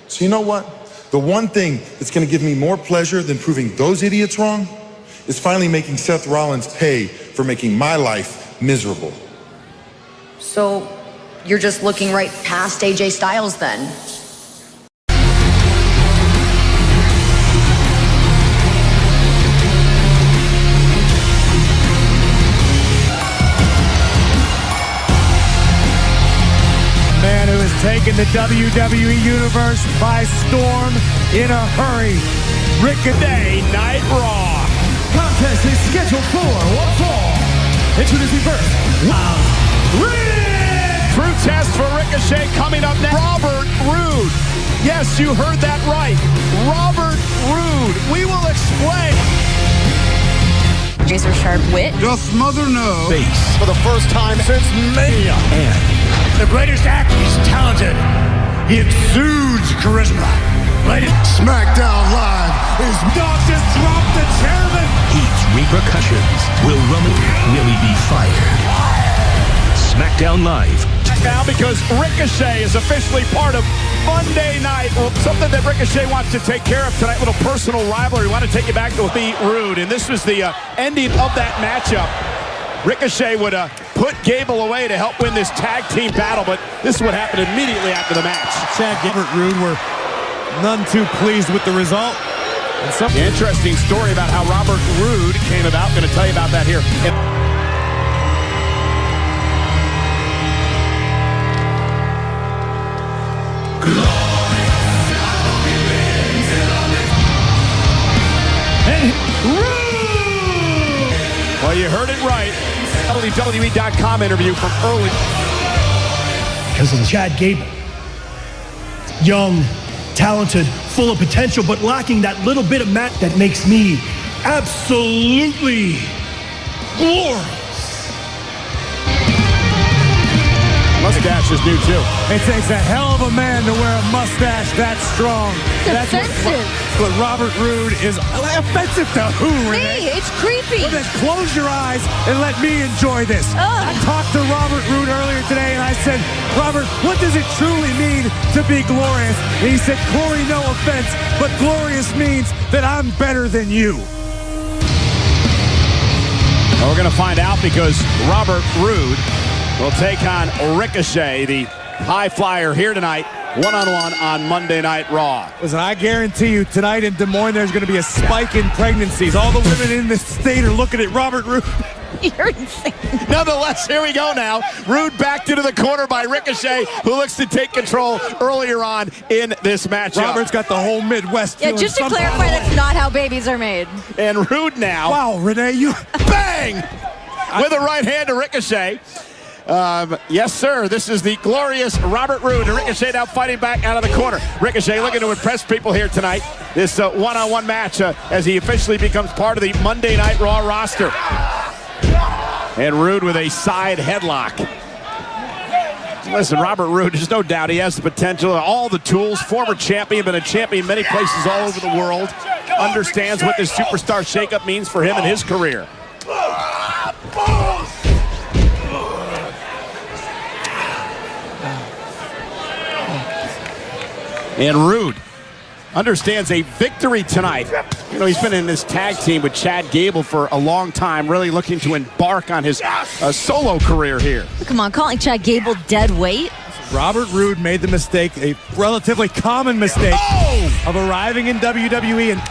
So you know what? The one thing that's gonna give me more pleasure than proving those idiots wrong is finally making Seth Rollins pay for making my life miserable. So you're just looking right past AJ Styles then? Man who has taken the WWE Universe by storm in a hurry. Ricochet Night Raw. Contest is scheduled for one fall. Introducing first, True test for Ricochet coming up next. Robert Roode. Yes, you heard that right. Robert Roode. We will explain. Razor sharp wit. Just mother no. Face. For the first time since Mania. And The greatest actor, he's talented. He exudes charisma. SmackDown Live is Dog just dropped the chairman. each repercussions. Will he be fired? SmackDown Live. Now because Ricochet is officially part of Monday Night. Well, something that Ricochet wants to take care of tonight. Little personal rivalry. We want to take you back to the Rude. And this was the ending of that matchup. Ricochet would put Gable away to help win this tag team battle, but this is what happened immediately after the match. Chad Gilbert Rude were none too pleased with the result. And some interesting story about how Robert Roode came about. Going to tell you about that here. Well, you heard it right. WWE.com interview from early. because of Chad Gable. Young, talented, full of potential, but lacking that little bit of match that makes me absolutely glorious. Mustache is new too. It takes a hell of a man to wear a mustache that strong. That's what Robert Roode is. Offensive to who, Renee? Me, it's creepy. Well, then close your eyes and let me enjoy this. I talked to Robert Roode earlier today and I said, Robert, what does it truly mean to be glorious? And he said, Corey, no offense, but glorious means that I'm better than you. Well, we're going to find out because Robert Roode will take on Ricochet, the high flyer here tonight, one-on-one on Monday Night Raw. Listen, I guarantee you tonight in Des Moines there's going to be a spike in pregnancies. All the women in this state are looking at Robert Roode. You're insane. Nonetheless, here we go now. Roode backed into the corner by Ricochet, who looks to take control earlier on in this matchup. Robert's got the whole Midwest. Yeah, just to clarify, that's not how babies are made. And Roode now. Wow, Renee, you bang with a right hand to Ricochet. Yes, sir. This is the glorious Robert Roode. And Ricochet now fighting back out of the corner. Ricochet looking to impress people here tonight. This one-on-one match as he officially becomes part of the Monday Night Raw roster. And Roode with a side headlock. Listen, Robert Roode, there's no doubt he has the potential, all the tools. Former champion, been a champion many places all over the world. Understands what this superstar shakeup means for him and his career. And Roode understands a victory tonight. You know, he's been in this tag team with Chad Gable for a long time, really looking to embark on his solo career here. Come on, calling Chad Gable dead weight. Robert Roode made the mistake, a relatively common mistake, of arriving in WWE and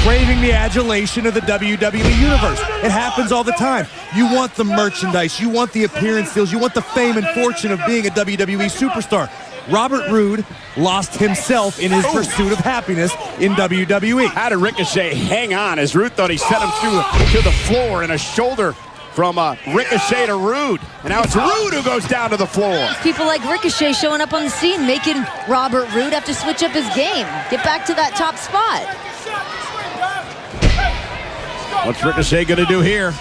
craving the adulation of the WWE Universe. It happens all the time. You want the merchandise, you want the appearance deals, you want the fame and fortune of being a WWE superstar. Robert Roode lost himself in his pursuit of happiness in WWE. How did Ricochet hang on as Roode thought he set him to the floor, and a shoulder from Ricochet to Roode. And now it's Roode who goes down to the floor. People like Ricochet showing up on the scene, making Robert Roode have to switch up his game. Get back to that top spot. What's Ricochet going to do here?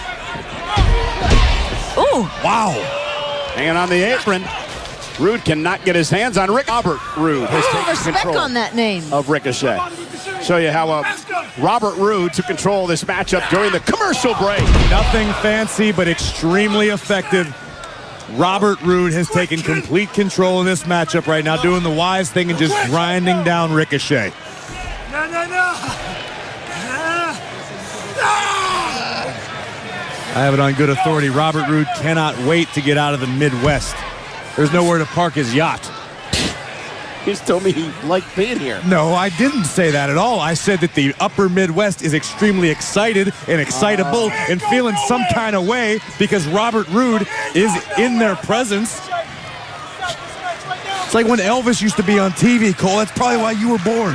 Oh, wow. Hanging on the apron. Roode cannot get his hands on Robert Roode has taken respect control on that name of Ricochet. Show you how Robert Roode took control of this matchup during the commercial break. Nothing fancy, but extremely effective. Robert Roode has taken complete control of this matchup right now, doing the wise thing and just grinding down Ricochet. I have it on good authority. Robert Roode cannot wait to get out of the Midwest. There's nowhere to park his yacht. You just told me he liked being here. No, I didn't say that at all. I said that the upper Midwest is extremely excited and excitable and feeling some kind of way because Robert Roode is in their presence. It's like when Elvis used to be on TV, Cole. That's probably why you were born.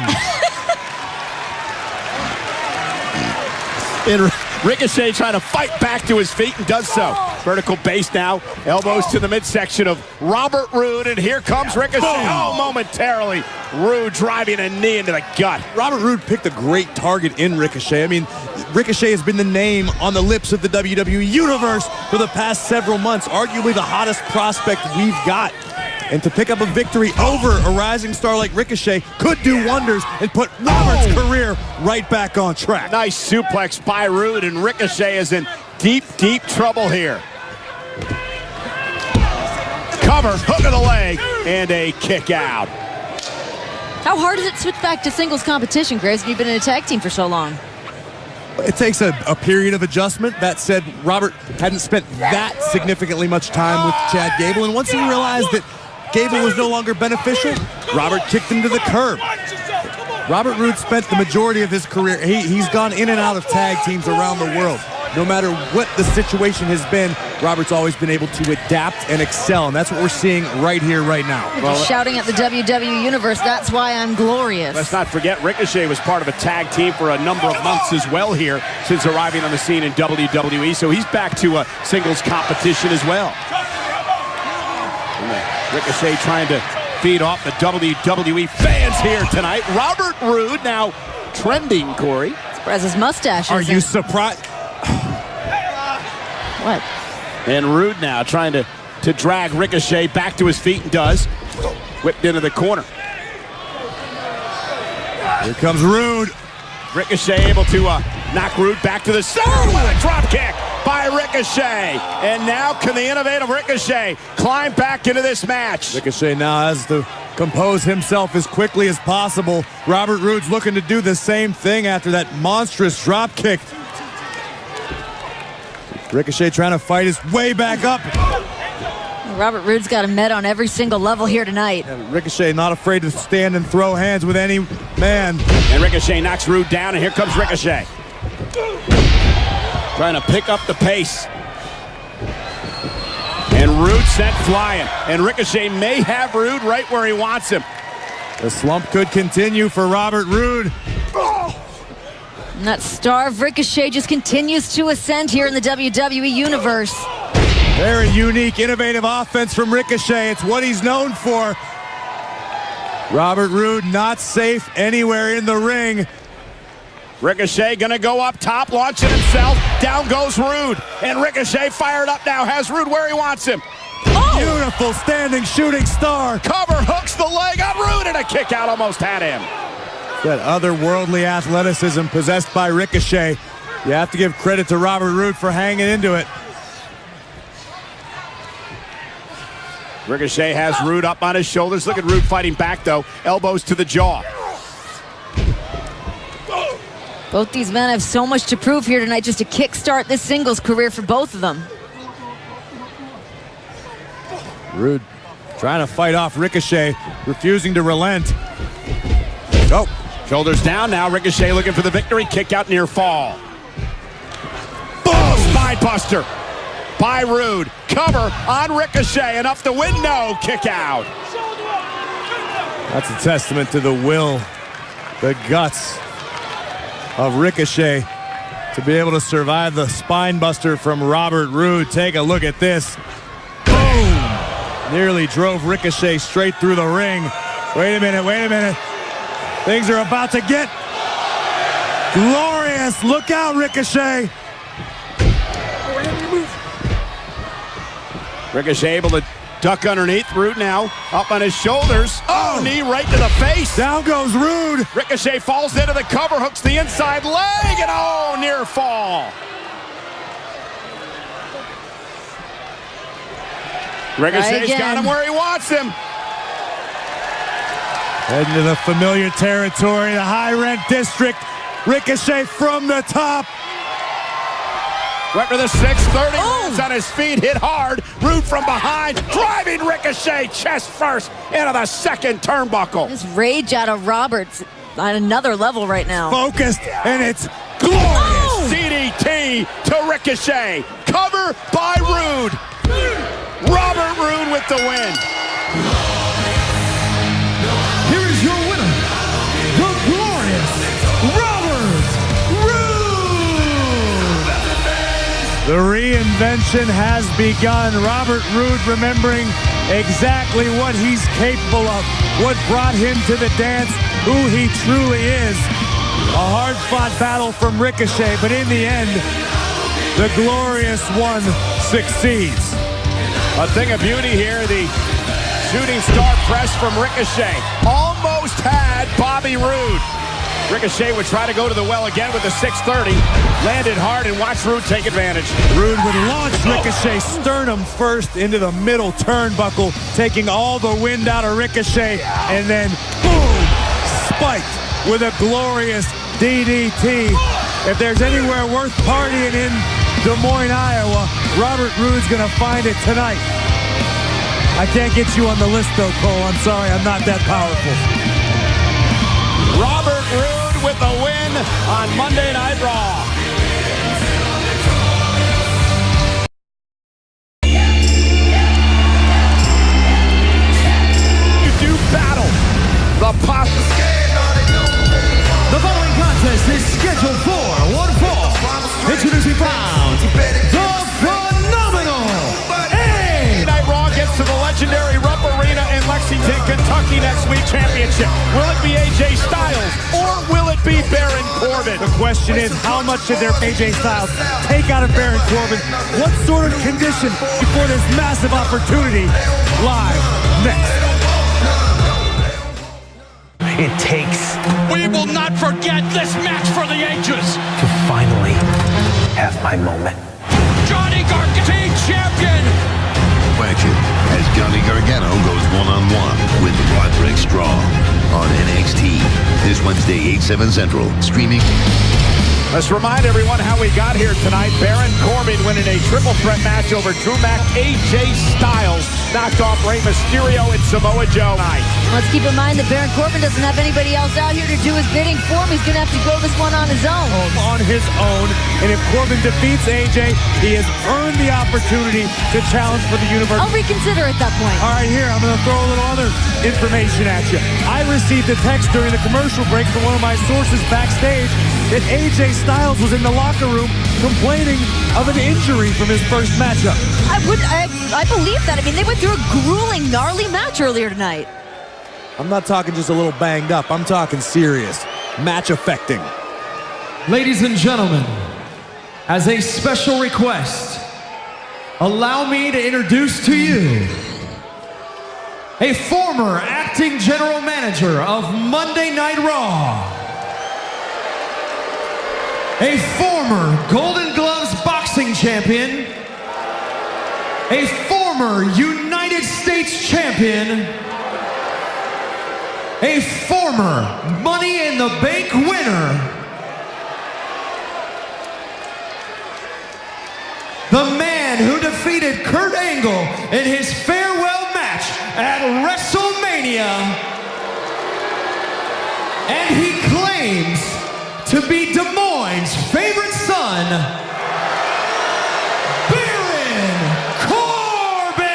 And Ricochet trying to fight back to his feet and does so. Vertical base now, elbows to the midsection of Robert Roode, and here comes Ricochet. Oh, momentarily, Roode driving a knee into the gut. Robert Roode picked a great target in Ricochet. I mean, Ricochet has been the name on the lips of the WWE Universe for the past several months, arguably the hottest prospect we've got. And to pick up a victory over a rising star like Ricochet could do wonders and put Robert's career right back on track. Nice suplex by Roode, and Ricochet is in deep, deep trouble here. Cover, hook of the leg, and a kick out. How hard is it to switch back to singles competition, Graves? You've been in a tag team for so long. It takes a period of adjustment. That said, Robert hadn't spent that significantly much time with Chad Gable, and once he realized that Gable was no longer beneficial, Robert kicked him to the curb. Robert Roode spent the majority of his career, he's gone in and out of tag teams around the world. No matter what the situation has been, Robert's always been able to adapt and excel, and that's what we're seeing right here, right now. You're just shouting at the WWE Universe, that's why I'm glorious. Let's not forget, Ricochet was part of a tag team for a number of months as well here since arriving on the scene in WWE, so he's back to a singles competition as well. Ricochet trying to feed off the WWE fans here tonight. Robert Roode now trending, Corey. Surprised his mustache. Are you surprised? What? And Roode now trying to drag Ricochet back to his feet, and does. Whipped into the corner. Here comes Roode. Ricochet able to knock Roode back to the center with a drop kick by Ricochet. And now can the innovative Ricochet climb back into this match? Ricochet now has to compose himself as quickly as possible. Robert Roode's looking to do the same thing after that monstrous drop kick. Ricochet trying to fight his way back up. Robert Roode's got him met on every single level here tonight. And Ricochet not afraid to stand and throw hands with any man. And Ricochet knocks Roode down, and here comes Ricochet. Trying to pick up the pace. And Roode sent flying. And Ricochet may have Roode right where he wants him. The slump could continue for Robert Roode. And that star of Ricochet just continues to ascend here in the WWE Universe. Very unique, innovative offense from Ricochet. It's what he's known for. Robert Roode not safe anywhere in the ring. Ricochet gonna go up top, launching himself. Down goes Roode. And Ricochet fired up now, has Roode where he wants him. Oh! Beautiful standing shooting star. Cover hooks the leg on Roode, and a kick out almost had him. That otherworldly athleticism possessed by Ricochet. You have to give credit to Robert Roode for hanging into it. Ricochet has Roode up on his shoulders. Look at Roode fighting back, though. Elbows to the jaw. Both these men have so much to prove here tonight just to kickstart this singles career for both of them. Roode trying to fight off Ricochet, refusing to relent. Oh, shoulders down now. Ricochet looking for the victory. Kick out near fall. Boom! Spine buster by Roode. Cover on Ricochet, and up the window. Kick out. That's a testament to the will, the guts of Ricochet to be able to survive the spine buster from Robert Roode. Take a look at this. Boom! Nearly drove Ricochet straight through the ring. Wait a minute, wait a minute. Things are about to get glorious. Look out, Ricochet. Ricochet able to duck underneath. Roode now up on his shoulders. Oh, knee right to the face. Down goes Roode. Ricochet falls into the cover, hooks the inside leg, and oh, near fall. Ricochet's got him where he wants him. Heading to the familiar territory, the high rent district. Ricochet from the top. Right to the 630, lands on his feet, hit hard. Roode from behind, driving Ricochet chest first into the second turnbuckle. This rage out of Roberts on another level right now. Focused, and it's glorious. DDT to Ricochet. Cover by Roode. Robert Roode with the win. Here is your winner, the glorious Robert Roode. The reinvention has begun. Robert Roode remembering exactly what he's capable of, what brought him to the dance, who he truly is. A hard-fought battle from Ricochet, but in the end, the glorious one succeeds. A thing of beauty here, the shooting star press from Ricochet. Almost had Bobby Roode. Ricochet would try to go to the well again with the 630. Landed hard and watched Roode take advantage. Roode would launch Ricochet sternum first into the middle turnbuckle, taking all the wind out of Ricochet, and then boom, spiked with a glorious DDT. If there's anywhere worth partying in Des Moines, Iowa, Robert Roode's gonna find it tonight. I can't get you on the list though, Cole. I'm sorry, I'm not that powerful. Robert Roode with the win on Monday Night Raw. You do battle the The following contest is scheduled for one fall. Introducing first, the phenomenal Night Raw gets to the legendary referee Championship? Will it be AJ Styles or will it be Baron Corbin? The question is, how much did their AJ Styles take out of Baron Corbin? What sort of condition before this massive opportunity? Live next. It takes We will not forget this match for the ages. to finally have my moment. Johnny Gargano, champion. Action as Johnny Gargano goes one-on-one with Roderick Strong on NXT this Wednesday, 8/7 Central, streaming. Let's remind everyone how we got here tonight. Baron Corbin winning a triple threat match over Drew Mac, AJ Styles knocked off Rey Mysterio and Samoa Joe. Let's keep in mind that Baron Corbin doesn't have anybody else out here to do his bidding for him. He's going to have to go this one on his own. On his own. And if Corbin defeats AJ, he has earned the opportunity to challenge for the universe. I'll reconsider at that point. All right, here, I'm going to throw a little other information at you. I received a text during the commercial break from one of my sources backstage that AJ Styles was in the locker room complaining of an injury from his first matchup. I believe that. I mean, they went through a grueling, gnarly match earlier tonight. I'm not talking just a little banged up. I'm talking serious. Match affecting. Ladies and gentlemen, as a special request, allow me to introduce to you a former acting general manager of Monday Night Raw, a former Golden Gloves boxing champion, a former United States champion, a former Money in the Bank winner, the man who defeated Kurt Angle in his farewell match at WrestleMania, and he claims to be Des Moines' favorite son, Baron Corbin!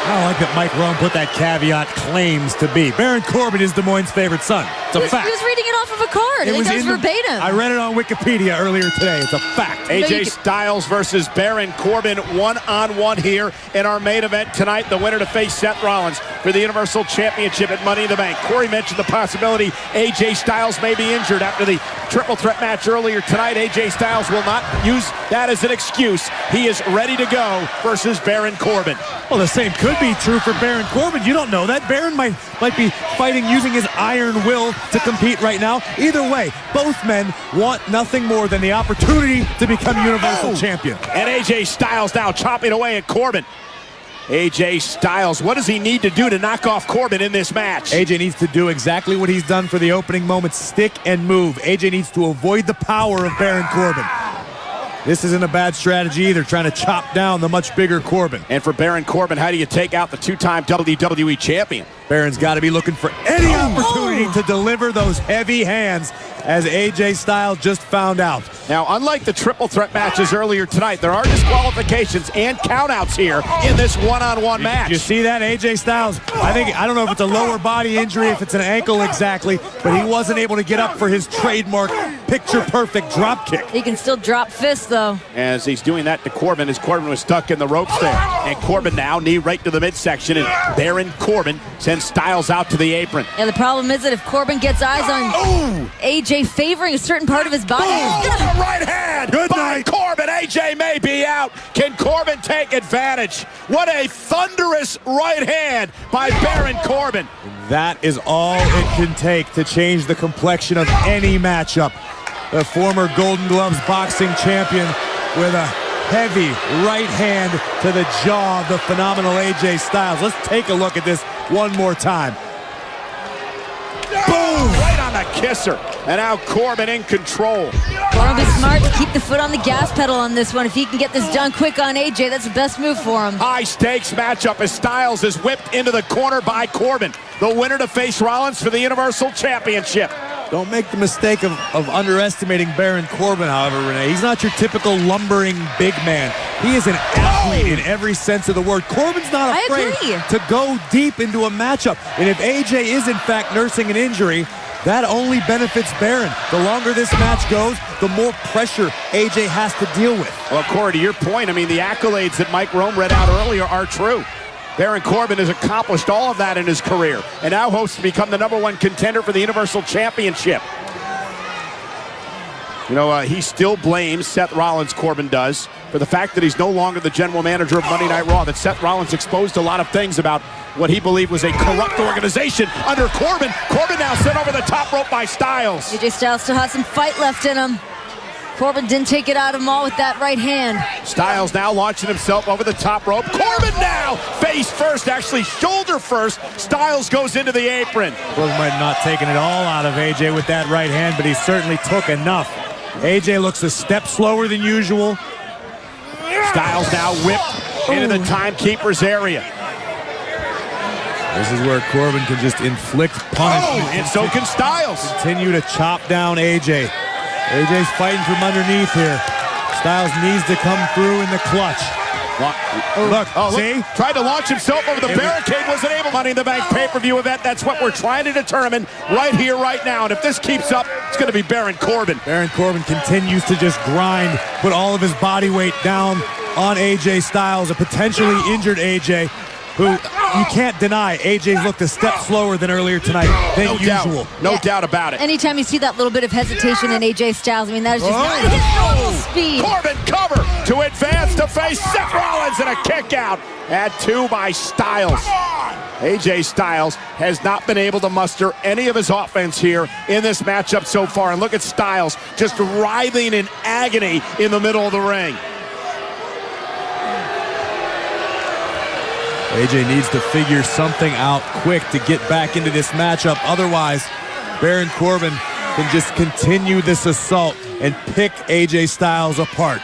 I don't like that Mike Rome put that caveat, claims to be. Baron Corbin is Des Moines' favorite son. It's a fact. He was reading it off of a card. I think that was verbatim. I read it on Wikipedia earlier today. It's a fact. AJ Styles versus Baron Corbin, one-on-one here in our main event tonight. The winner to face Seth Rollins for the Universal Championship at Money in the Bank. Corey mentioned the possibility AJ Styles may be injured after the triple threat match earlier tonight. AJ Styles will not use that as an excuse. He is ready to go versus Baron Corbin. Well, the same could be true for Baron Corbin. You don't know that. Baron might be fighting using his iron will to compete right now. Either way, both men want nothing more than the opportunity to become Universal Champion. And AJ Styles now chopping away at Corbin. AJ Styles, what does he need to do to knock off Corbin in this match? AJ needs to do exactly what he's done for the opening moments, stick and move. AJ needs to avoid the power of Baron Corbin. This isn't a bad strategy either, trying to chop down the much bigger Corbin. And for Baron Corbin, how do you take out the two-time WWE champion? Baron's got to be looking for any opportunity to deliver those heavy hands, as AJ Styles just found out. Now, unlike the triple threat matches earlier tonight, there are disqualifications and countouts here in this one-on-one match. You see that? AJ Styles, I don't know if it's a lower body injury, if it's an ankle exactly, but he wasn't able to get up for his trademark picture-perfect drop kick. He can still drop fists, though. As he's doing that to Corbin, as Corbin was stuck in the ropes there. And Corbin now, knee right to the midsection, and Baron Corbin sends Styles out to the apron. Yeah, the problem is that if Corbin gets eyes on AJ favoring a certain part of his body, a right hand by Corbin. AJ may be out. Can Corbin take advantage? What a thunderous right hand by Baron Corbin. That is all it can take to change the complexion of any matchup. The former Golden Gloves boxing champion with a heavy right hand to the jaw of the phenomenal AJ Styles. Let's take a look at this one more time. Boom! Right on the kisser. And now Corbin in control. Want to be smart to keep the foot on the gas pedal on this one. If he can get this done quick on AJ, that's the best move for him. High stakes matchup as Styles is whipped into the corner by Corbin. The winner to face Rollins for the Universal Championship. Don't make the mistake of underestimating Baron Corbin, however, Renee. He's not your typical lumbering big man. He is an athlete in every sense of the word. Corbin's not afraid to go deep into a matchup. And if AJ is, in fact, nursing an injury, that only benefits Baron. The longer this match goes, the more pressure AJ has to deal with. Well, Corey, to your point, I mean, the accolades that Mike Rome read out earlier are true. Baron Corbin has accomplished all of that in his career and now hopes to become the #1 contender for the Universal Championship. You know, he still blames Seth Rollins, Corbin does, for the fact that he's no longer the general manager of Monday Night Raw, that Seth Rollins exposed a lot of things about what he believed was a corrupt organization under Corbin. Corbin now sent over the top rope by Styles. AJ Styles still has some fight left in him. Corbin didn't take it out of him all with that right hand. Styles now launching himself over the top rope. Corbin now face first, actually shoulder first. Styles goes into the apron. Corbin might not have taken it all out of AJ with that right hand, but he certainly took enough. AJ looks a step slower than usual. Styles now whipped into the timekeeper's area. This is where Corbin can just inflict punishment. And so can Styles. Continue to chop down AJ. AJ's fighting from underneath here. Styles needs to come through in the clutch. Look, see? Tried to launch himself over the barricade, wasn't able. Money in the Bank pay-per-view event. That's what we're trying to determine right here, right now. And if this keeps up, it's going to be Baron Corbin. Baron Corbin continues to just grind, put all of his body weight down on AJ Styles, a potentially injured AJ, who you can't deny AJ's looked a step slower than earlier tonight than usual. No doubt about it. Anytime you see that little bit of hesitation in AJ Styles, I mean, that is just not his normal speed. Corbin cover to advance to face Seth Rollins and a kick out. Add 2 by Styles. AJ Styles has not been able to muster any of his offense here in this matchup so far. And look at Styles just writhing in agony in the middle of the ring. AJ needs to figure something out quick to get back into this matchup. Otherwise, Baron Corbin can just continue this assault and pick AJ Styles apart.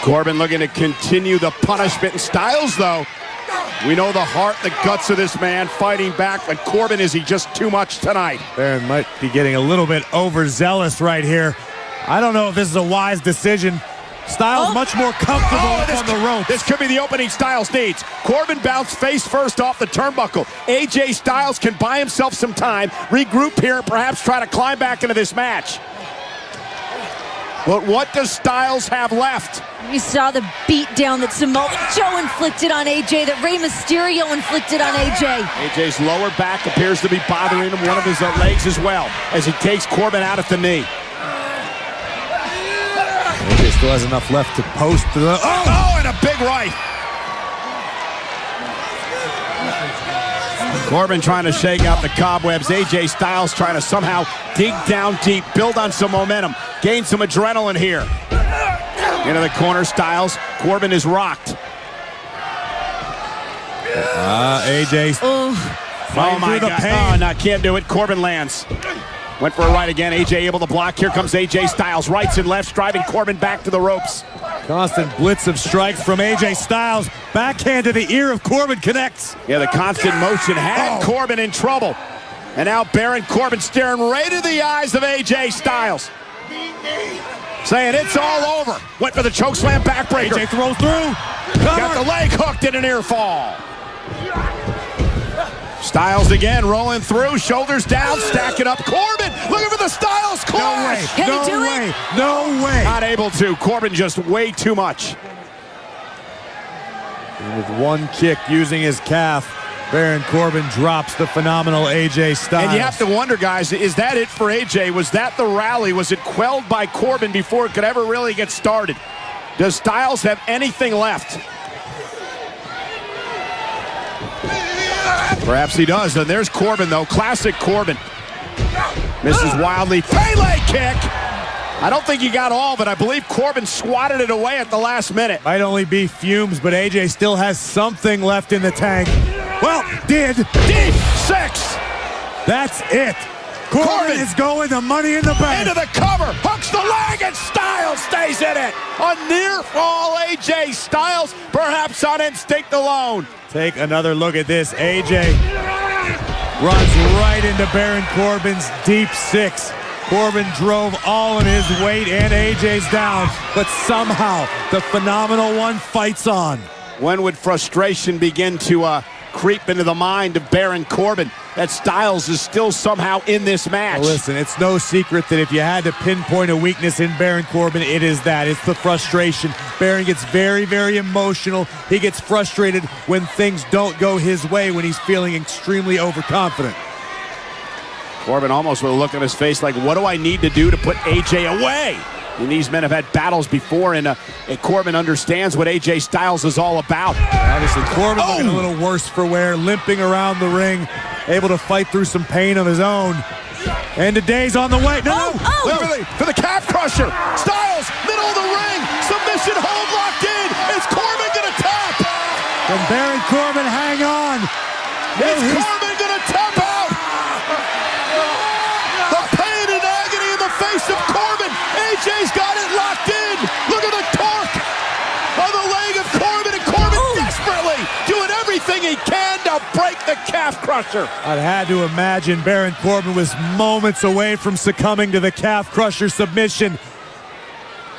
Corbin looking to continue the punishment. And Styles, though, we know the heart, the guts of this man fighting back, but Corbin, is he just too much tonight? Baron might be getting a little bit overzealous right here. I don't know if this is a wise decision. Styles much more comfortable on the rope. This could be the opening Styles needs. Corbin bounced face first off the turnbuckle. AJ Styles can buy himself some time, regroup here, and perhaps try to climb back into this match. But what does Styles have left? We saw the beatdown that Samoa Joe inflicted on AJ, that Rey Mysterio inflicted on AJ. AJ's lower back appears to be bothering him, one of his legs as well, as he takes Corbin out at the knee. AJ still has enough left to post to the... Oh, and a big right. Corbin trying to shake out the cobwebs. AJ Styles trying to somehow dig down deep, build on some momentum, gain some adrenaline here. Into the corner, Styles. Corbin is rocked. AJ. Oh my God. Oh, no, can't do it. Corbin lands. Went for a right again. AJ able to block. Here comes AJ Styles. Rights and lefts, driving Corbin back to the ropes. Constant blitz of strikes from AJ Styles. Backhand to the ear of Corbin connects. Yeah, the constant motion had Corbin in trouble. And now Baron Corbin staring right into the eyes of AJ Styles, saying it's all over. Went for the chokeslam backbreaker. AJ throws through. Got the leg hooked in an ear fall. Styles again rolling through, shoulders down, stacking up. Corbin looking for the Styles clutch. No way. Can he do it? No way. Not able to. Corbin just way too much. And with one kick using his calf, Baron Corbin drops the phenomenal AJ Styles. And you have to wonder, guys, is that it for AJ? Was that the rally? Was it quelled by Corbin before it could ever really get started? Does Styles have anything left? Perhaps he does. And there's Corbin, though. Classic Corbin. Misses wildly. Pele kick! I don't think he got all, but I believe Corbin swatted it away at the last minute. Might only be fumes, but AJ still has something left in the tank. Well, did. Deep 6! That's it. Corbin is going to Money in the Bank. Into the cover. Hooks the leg, and Styles stays in it. A near fall AJ Styles, perhaps on instinct alone. Take another look at this. AJ runs right into Baron Corbin's deep 6. Corbin drove all of his weight and AJ's down, but somehow the phenomenal one fights on. When would frustration begin to creep into the mind of Baron Corbin that Styles is still somehow in this match. Well, listen, it's no secret that if you had to pinpoint a weakness in Baron Corbin, it is that. It's the frustration. Baron gets very, very emotional. He gets frustrated when things don't go his way, when he's feeling extremely overconfident. Corbin almost with a look on his face like, what do I need to do to put AJ away? And these men have had battles before, and Corbin understands what AJ Styles is all about. Obviously, Corbin looking a little worse for wear, limping around the ring, able to fight through some pain of his own. And today's on the way. No! For the calf crusher. Styles, middle of the ring. Submission hold locked in. Is Corbin going to tap? Can Baron Corbin hang on? Is Corbin going to tap out? The pain and agony in the face of Corbin. AJ's got it locked in. Look at the torque on the leg of Corbin, and Corbin desperately doing everything he can to break the calf crusher. I'd had to imagine Baron Corbin was moments away from succumbing to the calf crusher submission.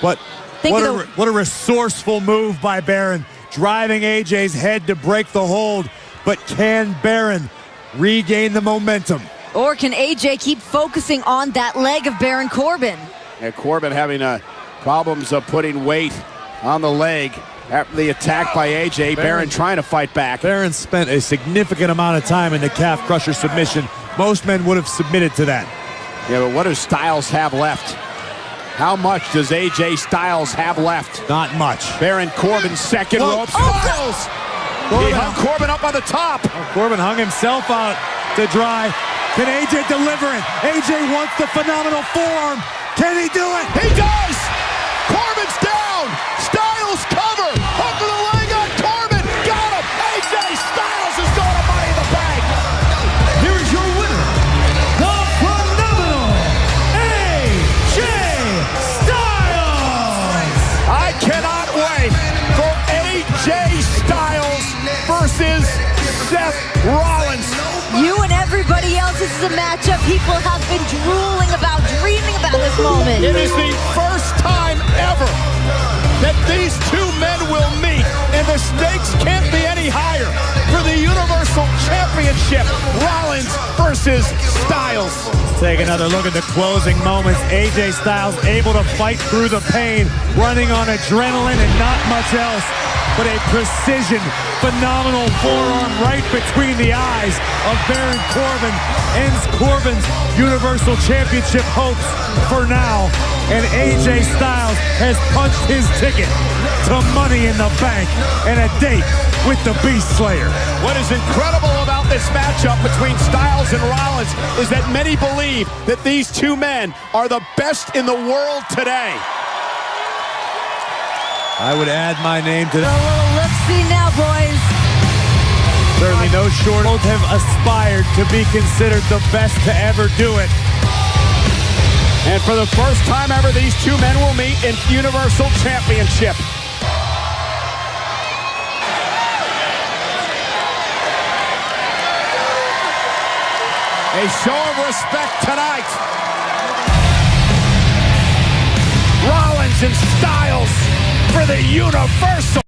But what a resourceful move by Baron, driving AJ's head to break the hold. But can Baron regain the momentum? Or can AJ keep focusing on that leg of Baron Corbin? And Corbin having problems of putting weight on the leg after the attack by AJ. Baron trying to fight back. Baron spent a significant amount of time in the calf crusher submission. Most men would have submitted to that. Yeah, but what does Styles have left? How much does AJ Styles have left? Not much. Baron Corbin's second rope. Styles! He hung Corbin up on the top. Corbin hung himself out to dry. Can AJ deliver it? AJ wants the phenomenal forearm. Can he do it? He does! Corbin's down! Styles cover! Hook of the leg on Corbin! Got him! AJ Styles is going to Money in the Bank! Here is your winner, the phenomenal AJ Styles! I cannot wait for AJ Styles versus Seth Rollins. You and everybody else, this is a matchup people have been drooling about, dreaming about this moment. It is the first time ever that these two men will meet, and the stakes can't be any higher for the Universal Championship. Rollins versus Styles. Let's take another look at the closing moments. AJ Styles able to fight through the pain, running on adrenaline and not much else, but a precision, phenomenal forearm right between the eyes of Baron Corbin ends Corbin's Universal Championship hopes for now. And AJ Styles has punched his ticket to Money in the Bank and a date with the Beast Slayer. What is incredible about this matchup between Styles and Rollins is that many believe that these two men are the best in the world today. I would add my name to that. Let's see now, boys. Certainly no short. Both have aspired to be considered the best to ever do it. And for the first time ever, these two men will meet in Universal Championship. A show of respect tonight. Rollins and Styles for the Universal